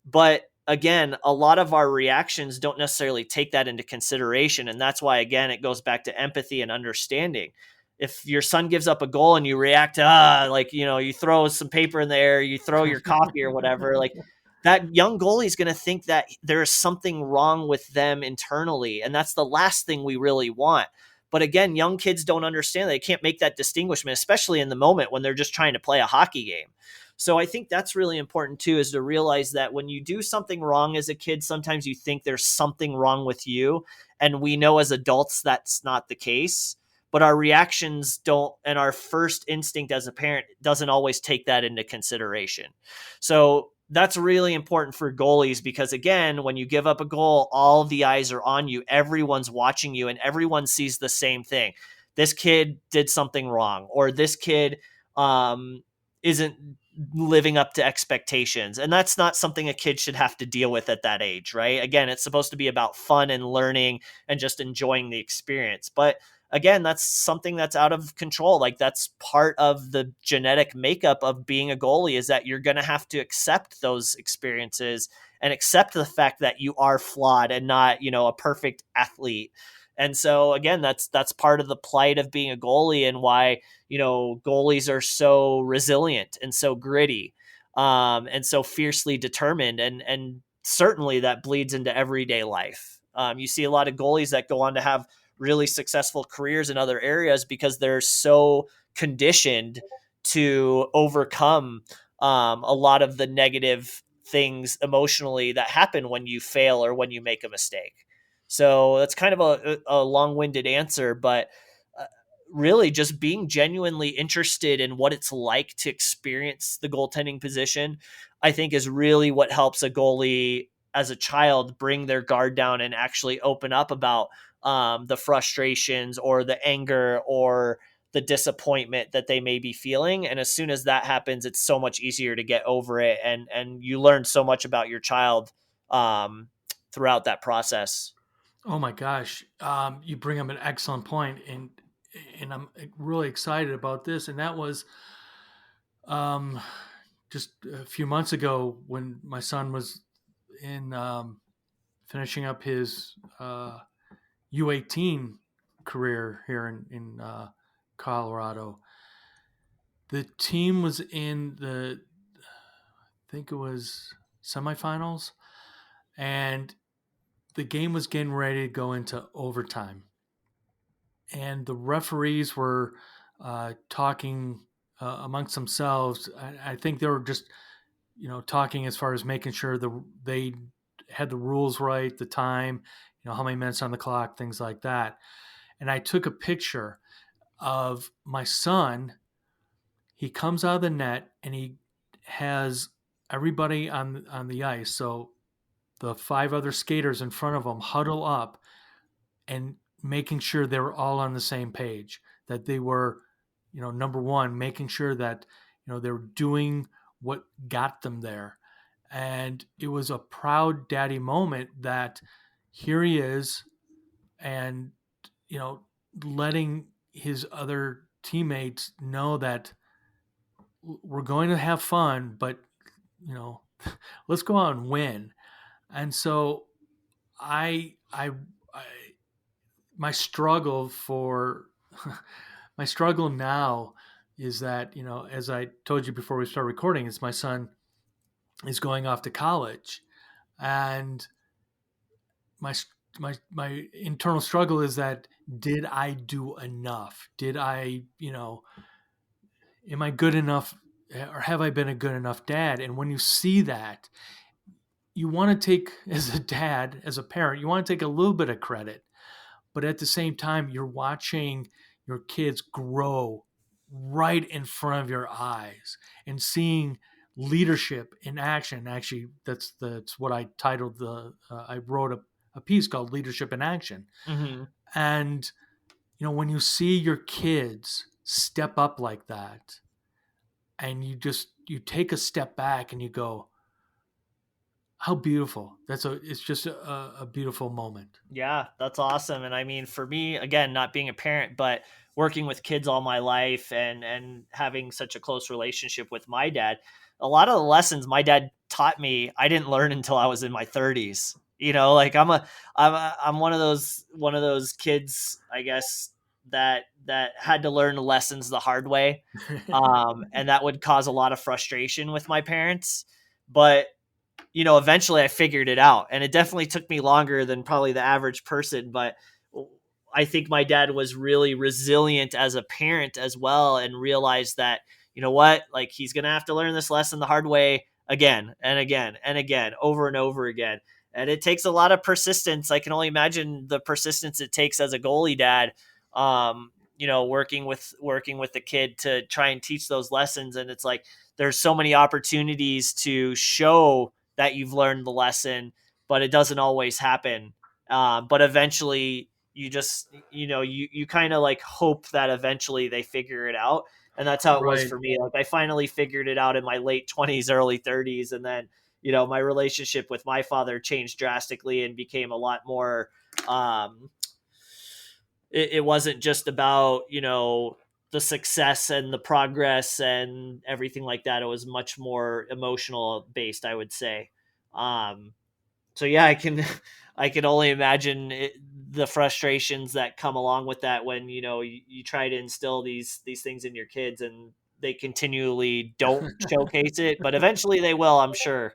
[SPEAKER 2] But again, a lot of our reactions don't necessarily take that into consideration. And that's why, again, it goes back to empathy and understanding. If your son gives up a goal and you react to, like, you throw some paper in the air, you throw your coffee or whatever, like, that young goalie is going to think that there is something wrong with them internally. And that's the last thing we really want. But again, young kids don't understand. They can't make that distinguishment, especially in the moment when they're just trying to play a hockey game. So I think that's really important too, is to realize that when you do something wrong as a kid, sometimes you think there's something wrong with you. And we know as adults that's not the case. But our reactions don't, and our first instinct as a parent doesn't always take that into consideration. So that's really important for goalies, because again, when you give up a goal, all of the eyes are on you. Everyone's watching you, and everyone sees the same thing. This kid did something wrong, or this kid isn't living up to expectations. And that's not something a kid should have to deal with at that age, right? Again, it's supposed to be about fun and learning and just enjoying the experience. But again, that's something that's out of control. Like, that's part of the genetic makeup of being a goalie, is that you're going to have to accept those experiences and accept the fact that you are flawed and not, a perfect athlete. And so again, that's part of the plight of being a goalie, and why, goalies are so resilient and so gritty, and so fiercely determined. And certainly that bleeds into everyday life. You see a lot of goalies that go on to have really successful careers in other areas because they're so conditioned to overcome a lot of the negative things emotionally that happen when you fail or when you make a mistake. So that's kind of a long-winded answer, but really just being genuinely interested in what it's like to experience the goaltending position, I think, is really what helps a goalie as a child bring their guard down and actually open up about the frustrations or the anger or the disappointment that they may be feeling. And as soon as that happens, it's so much easier to get over it. And you learn so much about your child throughout that process.
[SPEAKER 1] Oh my gosh, you bring up an excellent point, and I'm really excited about this. And that was um, just a few months ago when my son was in finishing up his U18 career here in Colorado. The team was in I think it was semifinals, and the game was getting ready to go into overtime. And the referees were talking amongst themselves. I think they were just, talking as far as making sure they had the rules right, the time, how many minutes on the clock, things like that. And I took a picture of my son. He comes out of the net and he has everybody on the ice. So the 5 other skaters in front of him huddle up and making sure they were all on the same page, that they were, number one, making sure that, they were doing what got them there. And it was a proud daddy moment that here he is, and, letting his other teammates know that we're going to have fun, but, you know, let's go out and win. And so I my struggle for my struggle now is that, as I told you before we start recording, is my son is going off to college, and my my internal struggle is that, did I do enough? Did I, am I good enough, or have I been a good enough dad? And when you see that, you want to take, as a dad, as a parent, you want to take a little bit of credit, but at the same time, you're watching your kids grow right in front of your eyes and seeing leadership in action. Actually, that's what I titled I wrote a piece called "Leadership in Action."
[SPEAKER 2] Mm-hmm.
[SPEAKER 1] And when you see your kids step up like that, and you take a step back and you go, how beautiful. It's just a beautiful moment.
[SPEAKER 2] Yeah, that's awesome. And I mean, for me, again, not being a parent, but working with kids all my life and having such a close relationship with my dad, a lot of the lessons my dad taught me, I didn't learn until I was in my 30s. Like I'm one of those kids, I guess, that had to learn the lessons the hard way. And that would cause a lot of frustration with my parents. But eventually I figured it out, and it definitely took me longer than probably the average person, but I think my dad was really resilient as a parent as well, and realized that, what, like, he's going to have to learn this lesson the hard way again and again and again, over and over again. And it takes a lot of persistence. I can only imagine the persistence it takes as a goalie dad, working with the kid to try and teach those lessons. And it's like, there's so many opportunities to show that you've learned the lesson, but it doesn't always happen. But eventually you just, you kind of like hope that eventually they figure it out. And that's how it was
[SPEAKER 1] Right.
[SPEAKER 2] for me. Like I finally figured it out in my late 20s, early 30s. And then, my relationship with my father changed drastically and became a lot more, it wasn't just about, the success and the progress and everything like that. It was much more emotional based, I would say. So yeah, I can only imagine the frustrations that come along with that when, you try to instill these things in your kids and they continually don't showcase it, but eventually they will, I'm sure.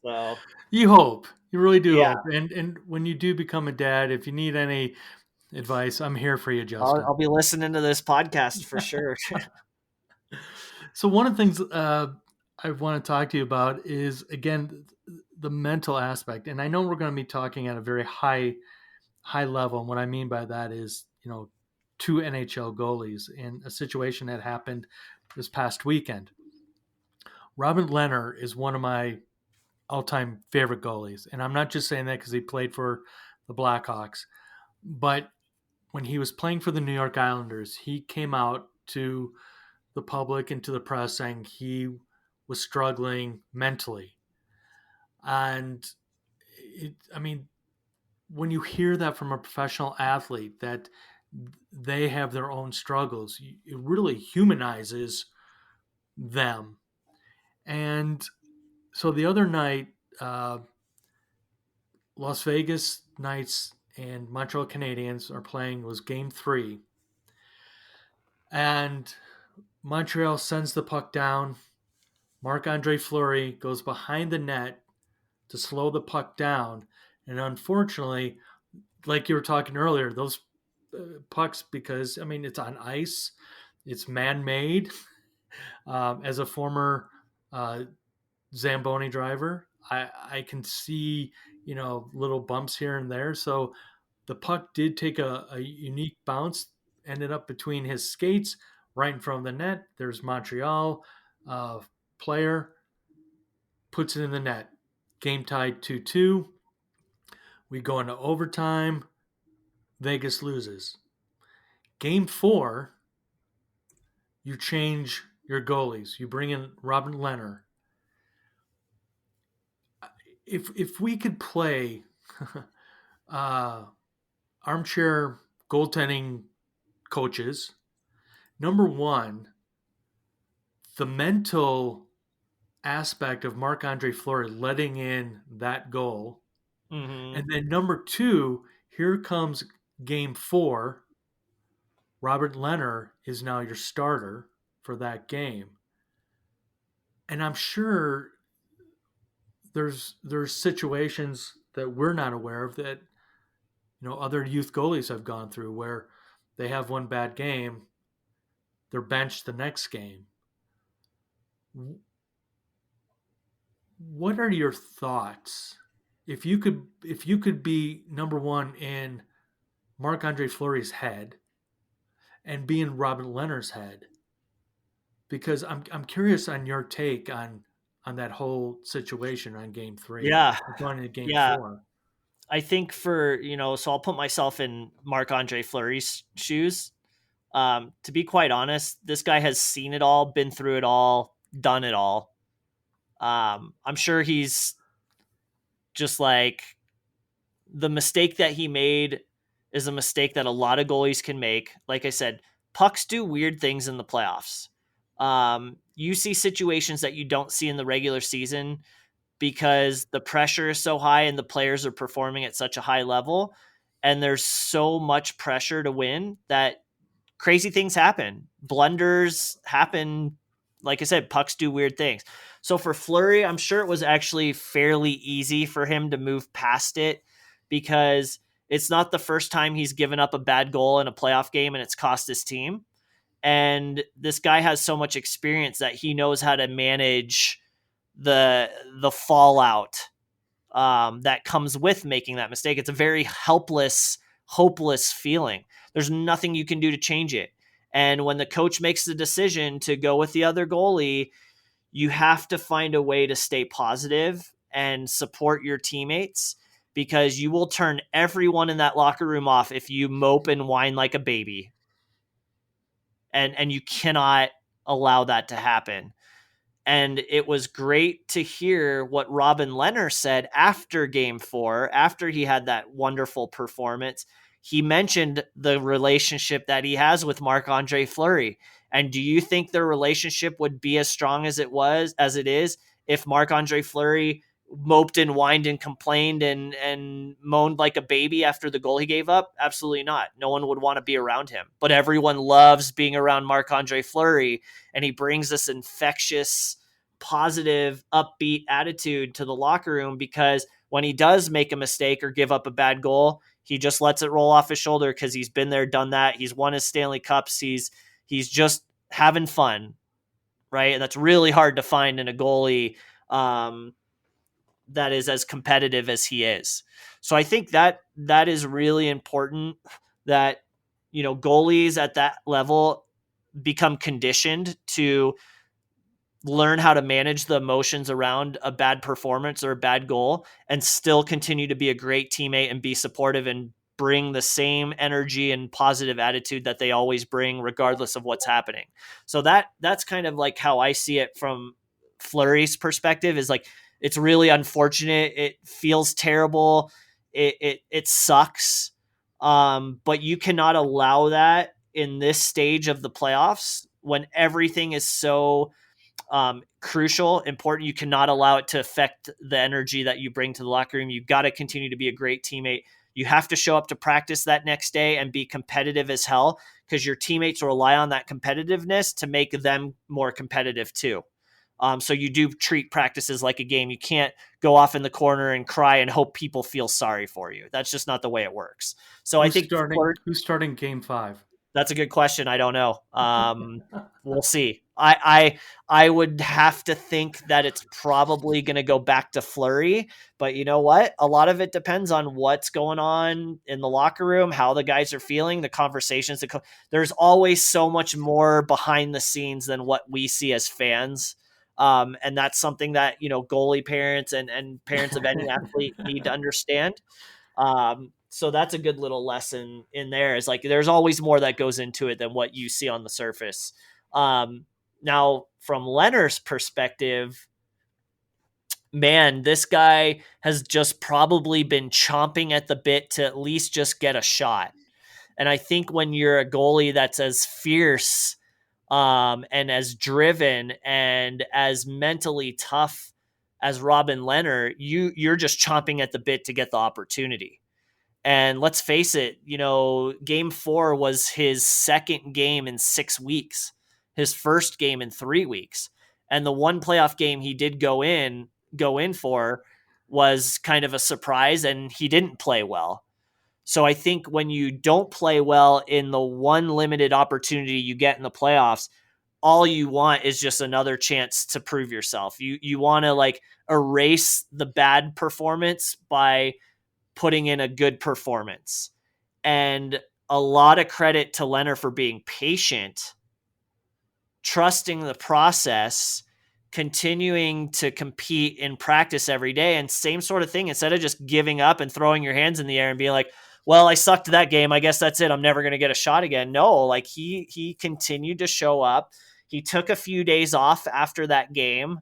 [SPEAKER 2] So
[SPEAKER 1] You hope. You really do
[SPEAKER 2] yeah,
[SPEAKER 1] hope. And when you do become a dad, if you need any advice, I'm here for you, Justin.
[SPEAKER 2] I'll be listening to this podcast for sure.
[SPEAKER 1] So one of the things I want to talk to you about is again the mental aspect, and I know we're going to be talking at a very high level. And what I mean by that is, two NHL goalies in a situation that happened this past weekend. Robin Lehner is one of my all-time favorite goalies, and I'm not just saying that because he played for the Blackhawks, but when he was playing for the New York Islanders, he came out to the public and to the press saying he was struggling mentally. And I mean, when you hear that from a professional athlete, that they have their own struggles, it really humanizes them. And so the other night, Las Vegas Knights and Montreal Canadiens are playing, was game 3. And Montreal sends the puck down. Marc-Andre Fleury goes behind the net to slow the puck down. And unfortunately, like you were talking earlier, those pucks, because, I mean, it's on ice, it's man made. As a former Zamboni driver, I can see, little bumps here and there. So the puck did take a unique bounce, ended up between his skates, right in front of the net. There's Montreal player, puts it in the net. Game tied 2-2. We go into overtime. Vegas loses. Game 4, you change your goalies. You bring in Robin Lehner. If we could play uh, armchair goaltending coaches, number one, the mental aspect of Marc-Andre Fleury letting in that goal.
[SPEAKER 2] Mm-hmm.
[SPEAKER 1] And then number 2, here comes game 4. Robert Lehner is now your starter for that game. And I'm sure there's situations that we're not aware of that other youth goalies have gone through where they have one bad game, they're benched the next game. What are your thoughts if you could be number one in Marc-Andre Fleury's head and be in Robin Lehner's head? Because I'm curious on your take on that whole situation on game 3
[SPEAKER 2] Yeah.
[SPEAKER 1] going into game
[SPEAKER 2] Yeah.
[SPEAKER 1] 4.
[SPEAKER 2] I think so I'll put myself in Marc-Andre Fleury's shoes. To be quite honest, this guy has seen it all, been through it all, done it all. I'm sure he's just like, the mistake that he made is a mistake that a lot of goalies can make. Like I said, pucks do weird things in the playoffs. You see situations that you don't see in the regular season because the pressure is so high and the players are performing at such a high level. And there's so much pressure to win that crazy things happen. Blunders happen. Like I said, pucks do weird things. So for Fleury, I'm sure it was actually fairly easy for him to move past it because it's not the first time he's given up a bad goal in a playoff game and it's cost his team. And this guy has so much experience that he knows how to manage the fallout that comes with making that mistake. It's a very helpless, hopeless feeling. There's nothing you can do to change it. And when the coach makes the decision to go with the other goalie, you have to find a way to stay positive and support your teammates because you will turn everyone in that locker room off if you mope and whine like a baby. and you cannot allow that to happen. And it was great to hear what Robin Lehner said after game 4, after he had that wonderful performance. He mentioned the relationship that he has with Marc-Andre Fleury. And do you think their relationship would be as strong as it is, if Marc-Andre Fleury moped and whined and complained and moaned like a baby after the goal he gave up? Absolutely not. No one would want to be around him. But everyone loves being around Marc-Andre Fleury, and he brings this infectious, positive, upbeat attitude to the locker room, because when he does make a mistake or give up a bad goal, he just lets it roll off his shoulder because he's been there, done that. He's won his Stanley Cups. He's just having fun, right? And that's really hard to find in a goalie that is as competitive as he is. So I think that is really important, that, goalies at that level become conditioned to learn how to manage the emotions around a bad performance or a bad goal, and still continue to be a great teammate and be supportive and bring the same energy and positive attitude that they always bring, regardless of what's happening. So that's kind of like how I see it from Fleury's perspective, is like, it's really unfortunate. It feels terrible. It sucks. But you cannot allow that in this stage of the playoffs, when everything is so crucial, important. You cannot allow it to affect the energy that you bring to the locker room. You've got to continue to be a great teammate. You have to show up to practice that next day and be competitive as hell, because your teammates rely on that competitiveness to make them more competitive too. So you do treat practices like a game. You can't go off in the corner and cry and hope people feel sorry for you. That's just not the way it works. So I think
[SPEAKER 1] who's starting game 5?
[SPEAKER 2] That's a good question. I don't know. We'll see. I would have to think that it's probably going to go back to Fleury, but you know what? A lot of it depends on what's going on in the locker room, how the guys are feeling, the conversations. There's always so much more behind the scenes than what we see as fans. And that's something that, goalie parents and parents of any athlete need to understand. So that's a good little lesson in there, is like, there's always more that goes into it than what you see on the surface. Now from Lehner's perspective, man, this guy has just probably been chomping at the bit to at least just get a shot. And I think when you're a goalie that's as fierce, and as driven and as mentally tough as Robin Lehner, you're just chomping at the bit to get the opportunity. And let's face it, game 4 was his second game in 6 weeks, his first game in 3 weeks. And the one playoff game he did go in for was kind of a surprise, and he didn't play well. So I think when you don't play well in the one limited opportunity you get in the playoffs, all you want is just another chance to prove yourself. You want to like erase the bad performance by putting in a good performance. And a lot of credit to Lehner for being patient, trusting the process, continuing to compete in practice every day. And same sort of thing, instead of just giving up and throwing your hands in the air and being like, well, I sucked that game, I guess that's it, I'm never going to get a shot again. No, like he continued to show up. He took a few days off after that game.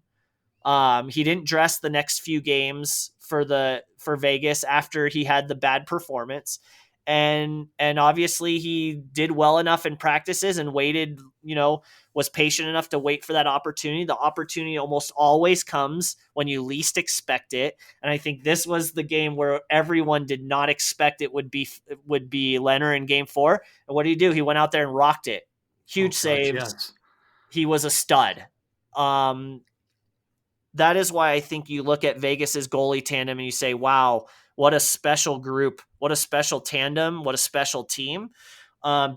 [SPEAKER 2] He didn't dress the next few games for Vegas after he had the bad performance. And obviously he did well enough in practices and waited, was patient enough to wait for that opportunity. The opportunity almost always comes when you least expect it. And I think this was the game where everyone did not expect it would be Lehner in game 4. And what did he do? He went out there and rocked it. Huge saves. Yes. He was a stud. That is why I think you look at Vegas's goalie tandem and you say, wow, what a special group, what a special tandem, what a special team.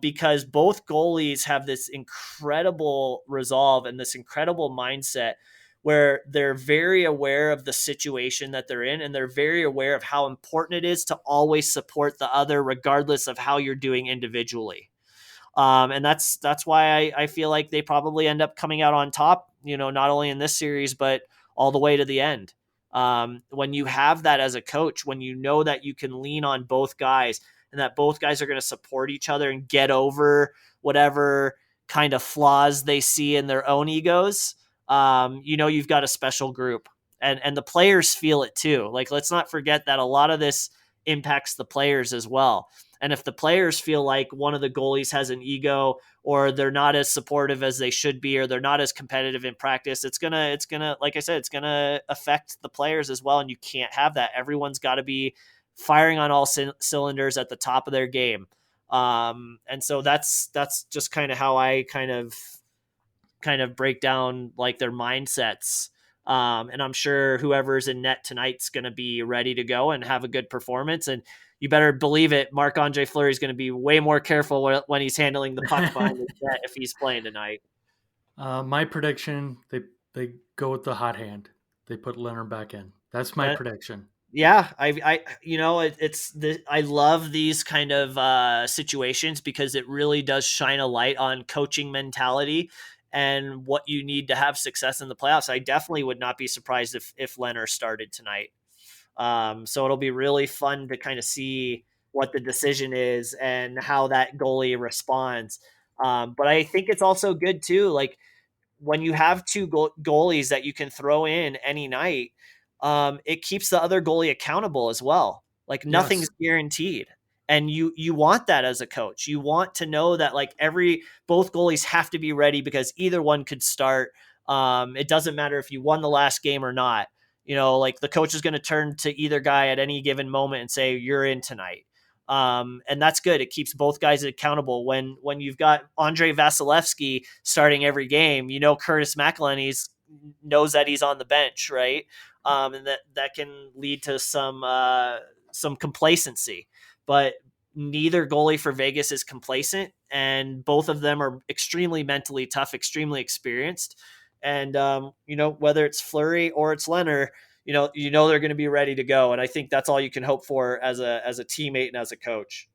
[SPEAKER 2] Because both goalies have this incredible resolve and this incredible mindset where they're very aware of the situation that they're in, and they're very aware of how important it is to always support the other, regardless of how you're doing individually. And that's why I feel like they probably end up coming out on top, not only in this series, but all the way to the end. When you have that as a coach, when you know that you can lean on both guys and that both guys are going to support each other and get over whatever kind of flaws they see in their own egos, you've got a special group, and the players feel it too. Like, let's not forget that a lot of this impacts the players as well. And if the players feel like one of the goalies has an ego, or they're not as supportive as they should be, or they're not as competitive in practice, it's gonna, like I said, it's gonna affect the players as well. And you can't have that. Everyone's got to be firing on all cylinders at the top of their game. And so that's just kind of how I kind of break down like their mindsets. And I'm sure whoever's in net tonight's going to be ready to go and have a good performance. And you better believe it, Marc-Andre Fleury is going to be way more careful when he's handling the puck behind the net if he's playing tonight.
[SPEAKER 1] My prediction, they go with the hot hand. They put Leonard back in. That's my prediction.
[SPEAKER 2] Yeah, I love these kind of situations because it really does shine a light on coaching mentality and what you need to have success in the playoffs. I definitely would not be surprised if Leonard started tonight. So it'll be really fun to kind of see what the decision is and how that goalie responds. But I think it's also good too, like when you have two goalies that you can throw in any night, it keeps the other goalie accountable as well. Like nothing's guaranteed. And you want that as a coach. You want to know that like both goalies have to be ready because either one could start. It doesn't matter if you won the last game or not. Like the coach is going to turn to either guy at any given moment and say, you're in tonight. And that's good. It keeps both guys accountable. When you've got Andre Vasilevsky starting every game, Curtis McElhinney knows that he's on the bench, right? And that can lead to some complacency. But neither goalie for Vegas is complacent, and both of them are extremely mentally tough, extremely experienced. And whether it's Fleury or it's Leonard, they're going to be ready to go. And I think that's all you can hope for as a teammate and as a coach.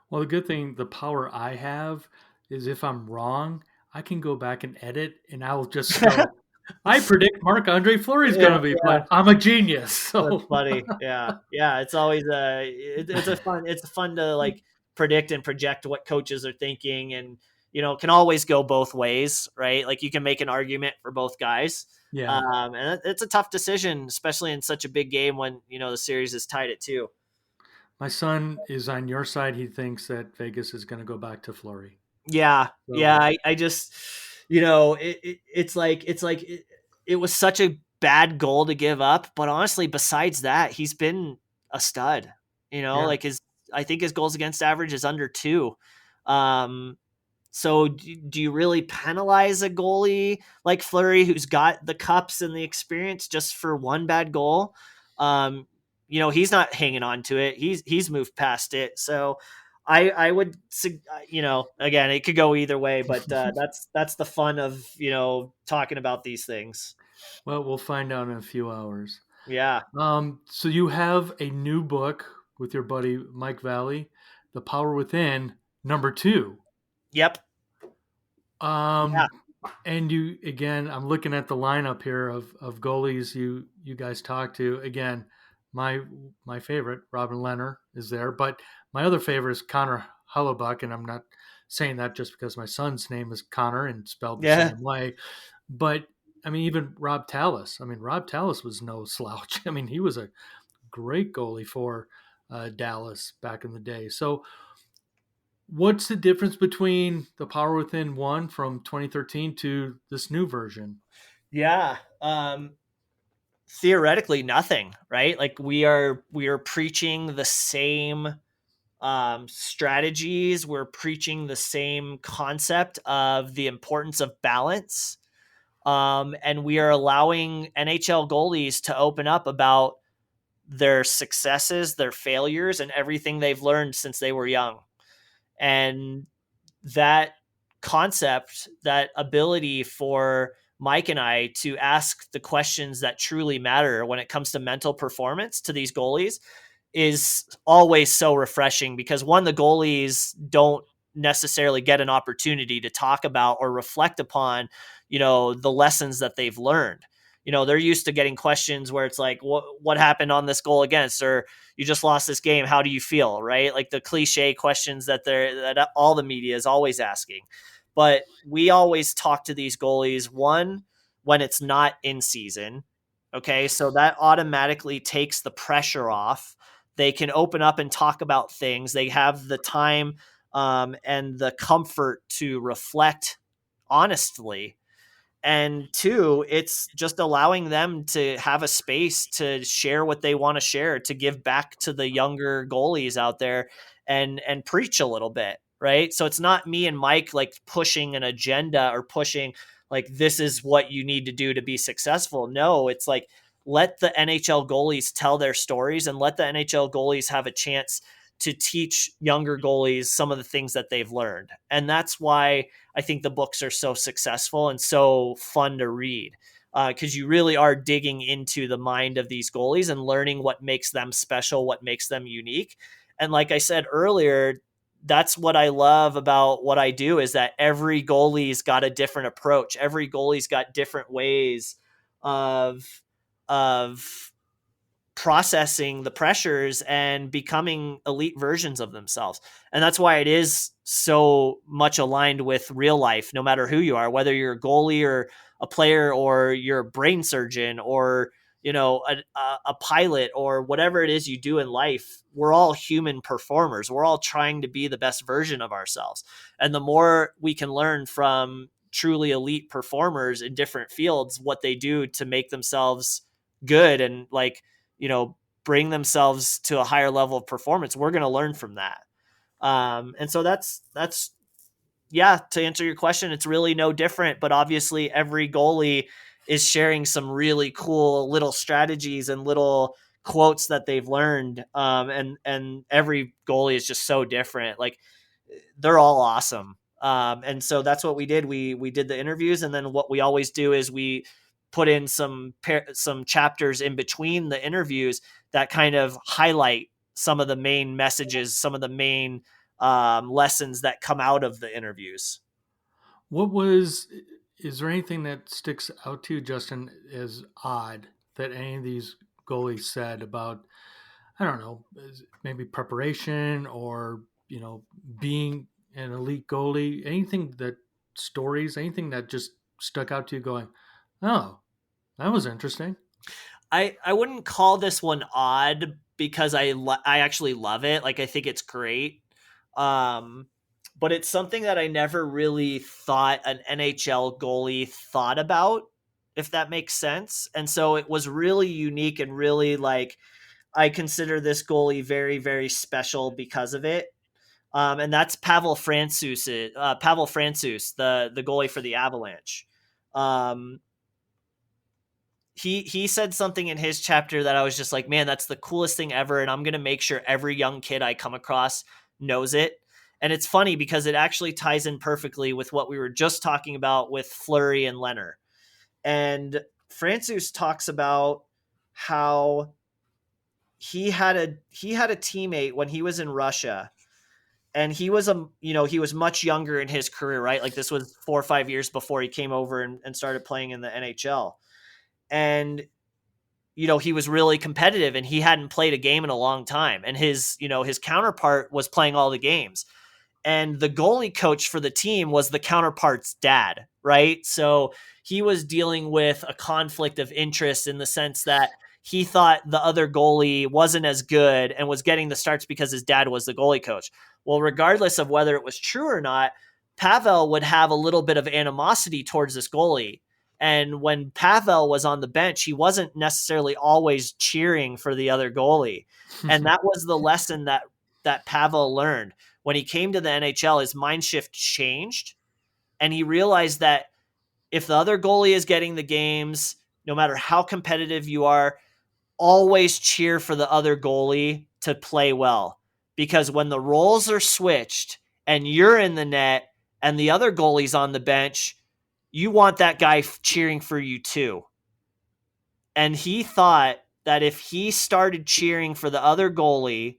[SPEAKER 1] Well, the good thing, the power I have is if I'm wrong, I can go back and edit, and I'll just go, I predict Marc-Andre Fleury is going to be fun. I'm a genius. So.
[SPEAKER 2] That's funny. Yeah. It's always it's fun to like predict and project what coaches are thinking, and can always go both ways, right? Like you can make an argument for both guys.
[SPEAKER 1] Yeah.
[SPEAKER 2] And it's a tough decision, especially in such a big game when the series is tied at 2.
[SPEAKER 1] My son is on your side. He thinks that Vegas is going to go back to Fleury.
[SPEAKER 2] Yeah. So. Yeah. I just, it's like it was such a bad goal to give up. But honestly, besides that, he's been a stud, like I think his goals against average is under 2. So do you really penalize a goalie like Fleury, who's got the cups and the experience, just for one bad goal? He's not hanging on to it. He's moved past it. So I would, again, it could go either way, but that's the fun of, talking about these things.
[SPEAKER 1] Well, we'll find out in a few hours.
[SPEAKER 2] Yeah.
[SPEAKER 1] So you have a new book with your buddy Mike Valley, The Power Within, #2.
[SPEAKER 2] Yep.
[SPEAKER 1] Yeah. And you, again, I'm looking at the lineup here of goalies you guys talk to. Again, my favorite, Robin Leonard, is there, but my other favorite is Connor Hellebuyck, and I'm not saying that just because my son's name is Connor and spelled the same way. But I mean, even Rob Tallis. I mean, Rob Tallis was no slouch. I mean, he was a great goalie for Dallas back in the day. So what's the difference between The Power Within 1 from 2013 to this new version?
[SPEAKER 2] Yeah. Theoretically nothing, right? Like we are preaching the same strategies. We're preaching the same concept of the importance of balance. And we are allowing NHL goalies to open up about their successes, their failures, and everything they've learned since they were young. And that concept, that ability for Mike and I to ask the questions that truly matter when it comes to mental performance to these goalies is always so refreshing, because one, the goalies don't necessarily get an opportunity to talk about or reflect upon, the lessons that they've learned. They're used to getting questions where it's like, what happened on this goal against, or you just lost this game, how do you feel? Right? Like the cliche questions that all the media is always asking. But we always talk to these goalies, one, when it's not in season. Okay. So that automatically takes the pressure off. They can open up and talk about things. They have the time and the comfort to reflect honestly. And two, it's just allowing them to have a space to share what they want to share, to give back to the younger goalies out there and preach a little bit, right? So it's not me and Mike like pushing an agenda or pushing like this is what you need to do to be successful. No, it's like let the NHL goalies tell their stories and let the NHL goalies have a chance to teach younger goalies some of the things that they've learned. And that's why I think the books are so successful and so fun to read, because you really are digging into the mind of these goalies and learning what makes them special, what makes them unique. And like I said earlier, that's what I love about what I do is that every goalie's got a different approach. Every goalie's got different ways of processing the pressures and becoming elite versions of themselves. And that's why it is so much aligned with real life, no matter who you are, whether you're a goalie or a player or you're a brain surgeon or, a pilot or whatever it is you do in life. We're all human performers. We're all trying to be the best version of ourselves. And the more we can learn from truly elite performers in different fields, what they do to make themselves good and bring themselves to a higher level of performance, we're going to learn from that. And so that's, yeah, to answer your question, it's really no different, but obviously every goalie is sharing some really cool little strategies and little quotes that they've learned. And every goalie is just so different. Like they're all awesome. And so that's what we did. We did the interviews, and then what we always do is we put in some chapters in between the interviews that kind of highlight some of the main messages, some of the main lessons that come out of the interviews.
[SPEAKER 1] Is there anything that sticks out to you, Justin, as odd that any of these goalies said about, I don't know, maybe preparation or, being an elite goalie? Anything anything that just stuck out to you going, oh, that was interesting?
[SPEAKER 2] I wouldn't call this one odd because I actually love it. Like I think it's great. But it's something that I never really thought an NHL goalie thought about, if that makes sense. And so it was really unique and really like I consider this goalie very, very special because of it. And that's Pavel Francouz, the goalie for the Avalanche. He said something in his chapter that I was just like, man, that's the coolest thing ever. And I'm going to make sure every young kid I come across knows it. And it's funny because it actually ties in perfectly with what we were just talking about with Fleury and Leonard. And Francouz talks about how he had a teammate when he was in Russia, and he was he was much younger in his career, right? Like this was 4 or 5 years before he came over and started playing in the NHL. And he was really competitive and he hadn't played a game in a long time. And his counterpart was playing all the games. And the goalie coach for the team was the counterpart's dad, right? So he was dealing with a conflict of interest in the sense that he thought the other goalie wasn't as good and was getting the starts because his dad was the goalie coach. Well, regardless of whether it was true or not, Pavel would have a little bit of animosity towards this goalie. And when Pavel was on the bench, he wasn't necessarily always cheering for the other goalie. And that was the lesson that Pavel learned. When he came to the NHL, his mind shift changed. And he realized that if the other goalie is getting the games, no matter how competitive you are, always cheer for the other goalie to play well. Because when the roles are switched and you're in the net and the other goalie's on the bench, you want that guy cheering for you too. And he thought that if he started cheering for the other goalie,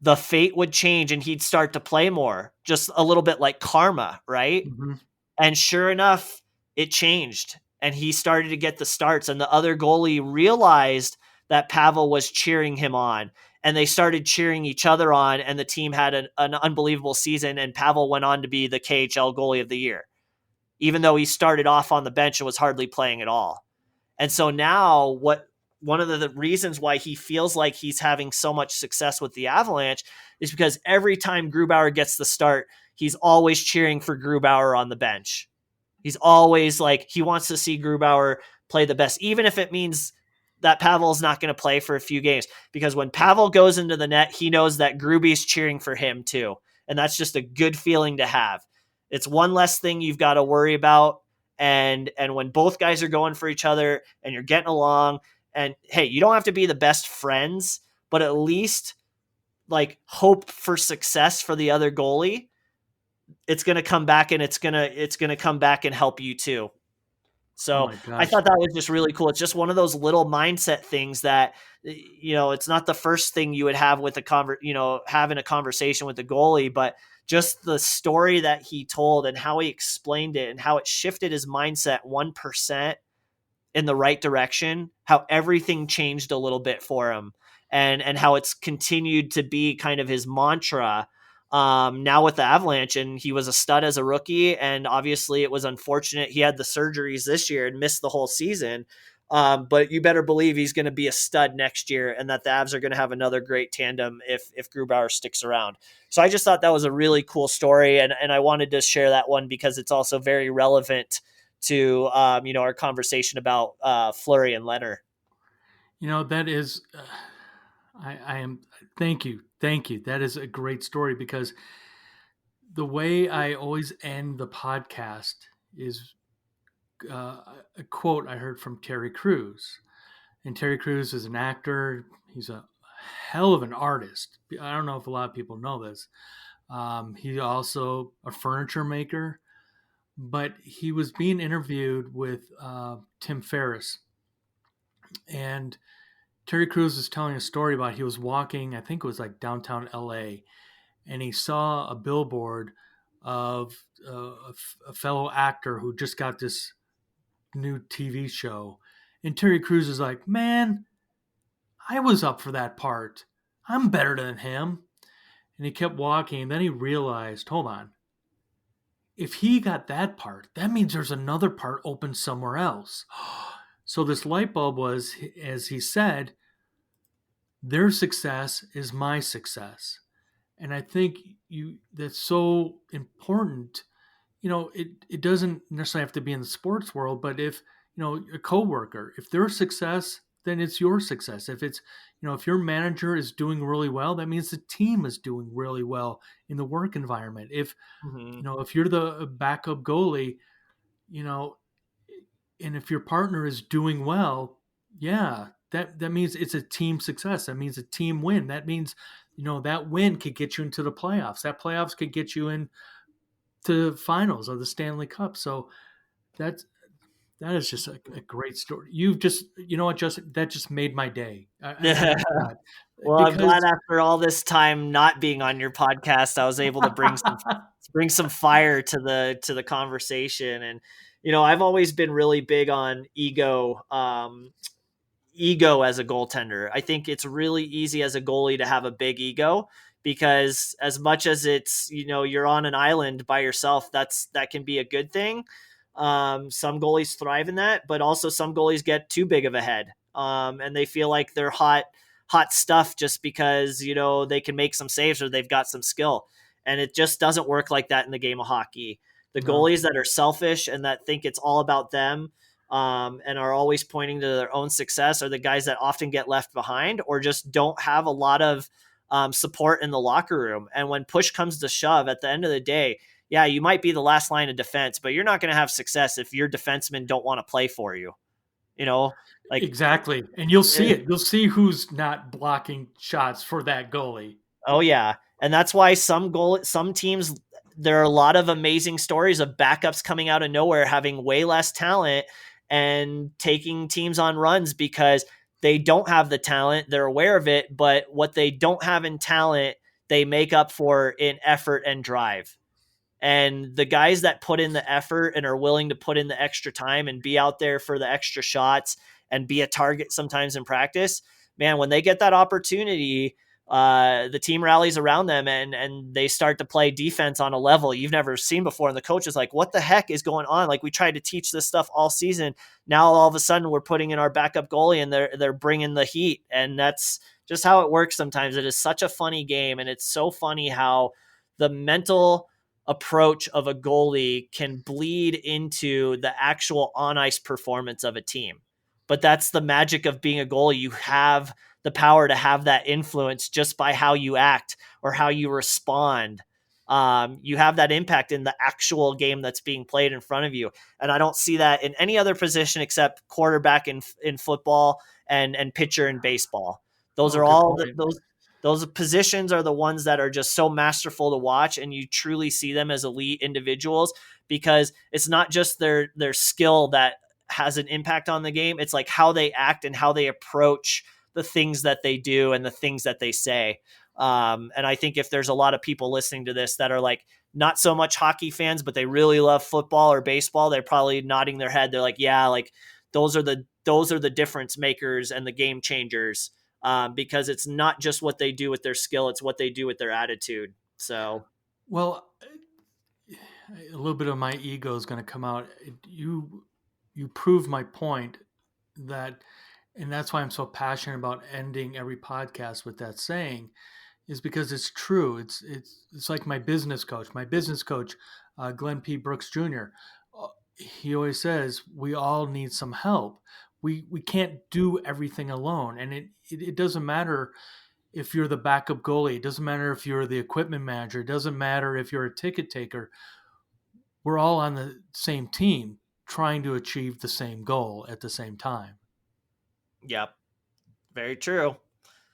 [SPEAKER 2] the fate would change and he'd start to play more, just a little bit like karma, right?
[SPEAKER 1] Mm-hmm.
[SPEAKER 2] And sure enough, it changed and he started to get the starts, and the other goalie realized that Pavel was cheering him on and they started cheering each other on, and the team had an unbelievable season, and Pavel went on to be the KHL goalie of the year, even though he started off on the bench and was hardly playing at all. And so now one of the reasons why he feels like he's having so much success with the Avalanche is because every time Grubauer gets the start, he's always cheering for Grubauer on the bench. He's always like, he wants to see Grubauer play the best, even if it means that Pavel's not going to play for a few games. Because when Pavel goes into the net, he knows that Gruby's cheering for him too. And that's just a good feeling to have. It's one less thing you've got to worry about. And when both guys are going for each other and you're getting along, and hey, you don't have to be the best friends, but at least like hope for success for the other goalie. It's going to come back, and it's going to come back and help you too.
[SPEAKER 1] Oh
[SPEAKER 2] So
[SPEAKER 1] my
[SPEAKER 2] I
[SPEAKER 1] gosh.
[SPEAKER 2] thought that was just really cool. It's just one of those little mindset things that, it's not the first thing you would have with having a conversation with the goalie, but just the story that he told and how he explained it and how it shifted his mindset 1% in the right direction, how everything changed a little bit for him, and how it's continued to be kind of his mantra now with the Avalanche. And he was a stud as a rookie, and obviously it was unfortunate he had the surgeries this year and missed the whole season. But you better believe he's going to be a stud next year, and that the Avs are going to have another great tandem if Grubauer sticks around. So I just thought that was a really cool story, and I wanted to share that one because it's also very relevant to our conversation about Fleury and Leonard.
[SPEAKER 1] That is, I am, thank you. Thank you. That is a great story, because the way I always end the podcast is a quote I heard from Terry Crews. And Terry Crews is an actor. He's a hell of an artist. I don't know if a lot of people know this. He's also a furniture maker, but he was being interviewed with Tim Ferriss. And Terry Crews was telling a story about he was walking, I think it was like downtown LA, and he saw a billboard of a fellow actor who just got this new TV show. And Terry Crews is like, man, I was up for that part. I'm better than him. And he kept walking. And then he realized, hold on. If he got that part, that means there's another part open somewhere else. So this light bulb was, as he said, their success is my success. And I think that's so important. It doesn't necessarily have to be in the sports world, but if, a coworker, if their success, then it's your success. If it's, if your manager is doing really well, that means the team is doing really well in the work environment. If,
[SPEAKER 2] Mm-hmm.
[SPEAKER 1] if you're the backup goalie, you know, and if your partner is doing well, yeah, that means it's a team success. That means a team win. That means, that win could get you into the playoffs. That playoffs could get you in to the finals of the Stanley Cup. So that is just a great story. You've just, you know what, Justin, that just made my day. I honest to God.
[SPEAKER 2] Well, I'm glad
[SPEAKER 1] Because
[SPEAKER 2] after all this time not being on your podcast, I was able to bring some fire to the conversation. And I've always been really big on ego as a goaltender. I think it's really easy as a goalie to have a big ego, because as much as it's, you're on an island by yourself, that can be a good thing. Some goalies thrive in that, but also some goalies get too big of a head. And they feel like they're hot stuff just because, they can make some saves or they've got some skill. And it just doesn't work like that in the game of hockey. The
[SPEAKER 1] no,
[SPEAKER 2] goalies that are selfish and that think it's all about them, and are always pointing to their own success, are the guys that often get left behind or just don't have a lot of support in the locker room. And when push comes to shove, at the end of the day, yeah, you might be the last line of defense, but you're not going to have success if your defensemen don't want to play for you. Like,
[SPEAKER 1] exactly. And you'll see
[SPEAKER 2] eh,
[SPEAKER 1] it. You'll see who's not blocking shots for that goalie.
[SPEAKER 2] oh yeah, and that's why some teams, there are a lot of amazing stories of backups coming out of nowhere, having way less talent and taking teams on runs because they don't have the talent. They're aware of it, but what they don't have in talent, they make up for in effort and drive. And the guys that put in the effort and are willing to put in the extra time and be out there for the extra shots and be a target sometimes in practice, man, when they get that opportunity, the team rallies around them and they start to play defense on a level you've never seen before. And the coach is like, what the heck is going on? Like, we tried to teach this stuff all season. Now all of a sudden we're putting in our backup goalie and they're bringing the heat. And that's just how it works sometimes. It is such a funny game. And it's so funny how the mental approach of a goalie can bleed into the actual on ice performance of a team. But that's the magic of being a goalie. You have the power to have that influence just by how you act or how you respond. You have that impact in the actual game that's being played in front of you. And I don't see that in any other position except quarterback in football and pitcher in baseball. Those are all those positions are the ones that are just so masterful to watch, and you truly see them as elite individuals because it's not just their skill that has an impact on the game. It's like how they act and how they approach the things that they do and the things that they say. And I think if there's a lot of people listening to this that are like not so much hockey fans, but they really love football or baseball, they're probably nodding their head. They're like, yeah, like those are the difference makers and the game changers. Because it's not just what they do with their skill, it's what they do with their attitude. So,
[SPEAKER 1] Well, a little bit of my ego is going to come out. You prove my point that, and that's why I'm so passionate about ending every podcast with that saying, is because it's true. It's like my business coach. My business coach, Glenn P. Brooks Jr. He always says we all need some help. We can't do everything alone, and it doesn't matter if you're the backup goalie. It doesn't matter if you're the equipment manager. It doesn't matter if you're a ticket taker. We're all on the same team trying to achieve the same goal at the same time.
[SPEAKER 2] yep, very true.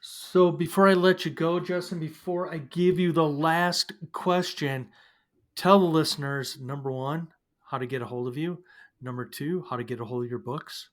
[SPEAKER 1] So before I let you go, Justin, before I give you the last question, tell the listeners, number one, how to get a hold of you. Number two, how to get a hold of your books.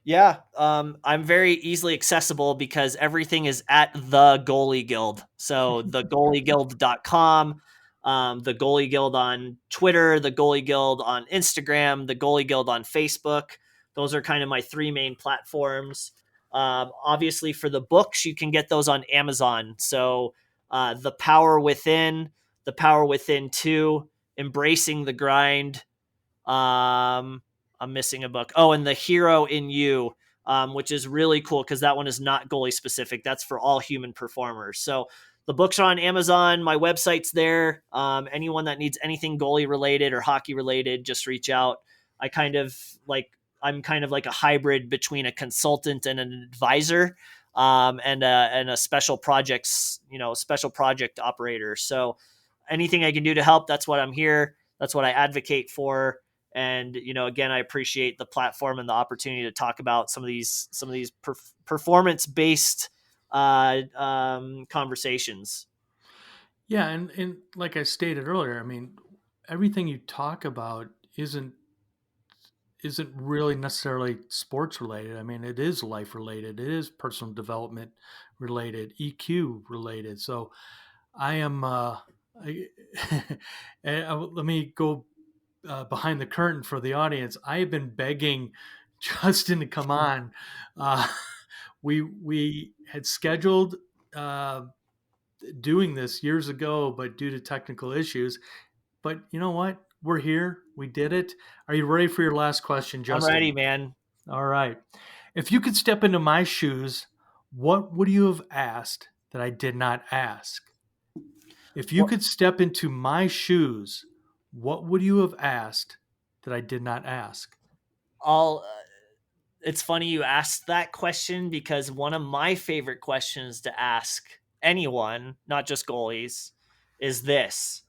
[SPEAKER 2] Yeah, I'm very easily accessible because everything is at the Goalie Guild. So thegoalieguild.com, the Goalie Guild on Twitter, the Goalie Guild on Instagram, the Goalie Guild on Facebook. Those are kind of my three main platforms. Obviously, for the books, you can get those on Amazon. So The Power Within, The Power Within 2, Embracing the Grind. I'm missing a book. Oh, and The Hero in You, which is really cool because that one is not goalie specific. That's for all human performers. So the books are on Amazon. My website's there. Anyone that needs anything goalie related or hockey related, just reach out. I'm kind of like a hybrid between a consultant and an advisor, and a special project operator. So anything I can do to help, that's what I'm here. That's what I advocate for. And, again, I appreciate the platform and the opportunity to talk about some of these performance-based conversations.
[SPEAKER 1] Yeah, and like I stated earlier, I mean, everything you talk about isn't really necessarily sports related. I mean, it is life related. It is personal development related, EQ related. So I am. Let me go behind the curtain for the audience. I have been begging Justin to come on. We had scheduled doing this years ago, but due to technical issues. But you know what? We're here. We did it. Are you ready for your last question, Justin?
[SPEAKER 2] I'm ready, man.
[SPEAKER 1] All right. If you could step into my shoes, what would you have asked that I did not ask? If you could step into my shoes, what would you have asked that I did not ask?
[SPEAKER 2] It's funny you asked that question because one of my favorite questions to ask anyone, not just goalies, is this.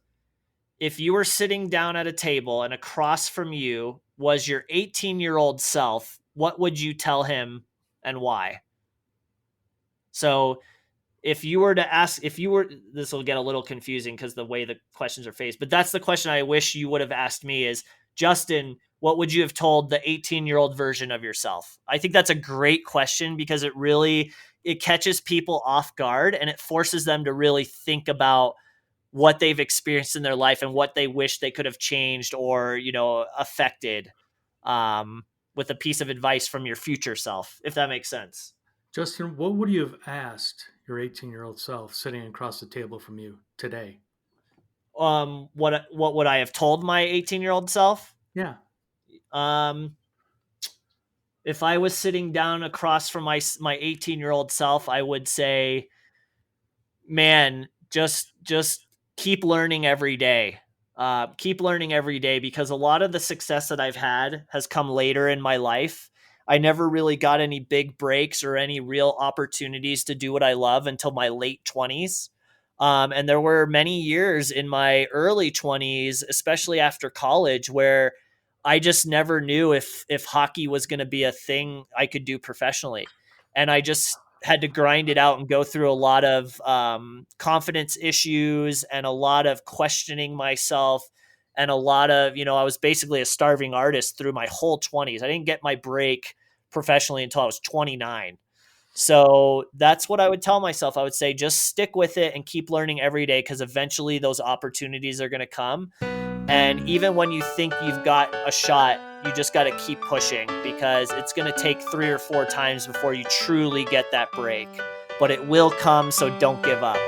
[SPEAKER 2] If you were sitting down at a table and across from you was your 18-year-old self, what would you tell him and why? So this will get a little confusing because the way the questions are phased, but that's the question I wish you would have asked me is, Justin, what would you have told the 18-year-old version of yourself? I think that's a great question because it catches people off guard and it forces them to really think about what they've experienced in their life and what they wish they could have changed or, affected, with a piece of advice from your future self, if that makes sense.
[SPEAKER 1] Justin, what would you have asked your 18-year-old self sitting across the table from you today?
[SPEAKER 2] What would I have told my 18-year-old self?
[SPEAKER 1] Yeah.
[SPEAKER 2] Um, if I was sitting down across from my 18-year-old self, I would say, man, just keep learning every day. Keep learning every day, because a lot of the success that I've had has come later in my life. I never really got any big breaks or any real opportunities to do what I love until my late 20s. And there were many years in my early 20s, especially after college, where I just never knew if hockey was going to be a thing I could do professionally. And I just had to grind it out and go through a lot of confidence issues and a lot of questioning myself and a lot of, I was basically a starving artist through my whole 20s. I didn't get my break professionally until I was 29. So that's what I would tell myself. I would say just stick with it and keep learning every day, because eventually those opportunities are going to come. And even when you think you've got a shot, you just got to keep pushing, because it's going to take 3 or 4 times before you truly get that break. But it will come, so don't give up.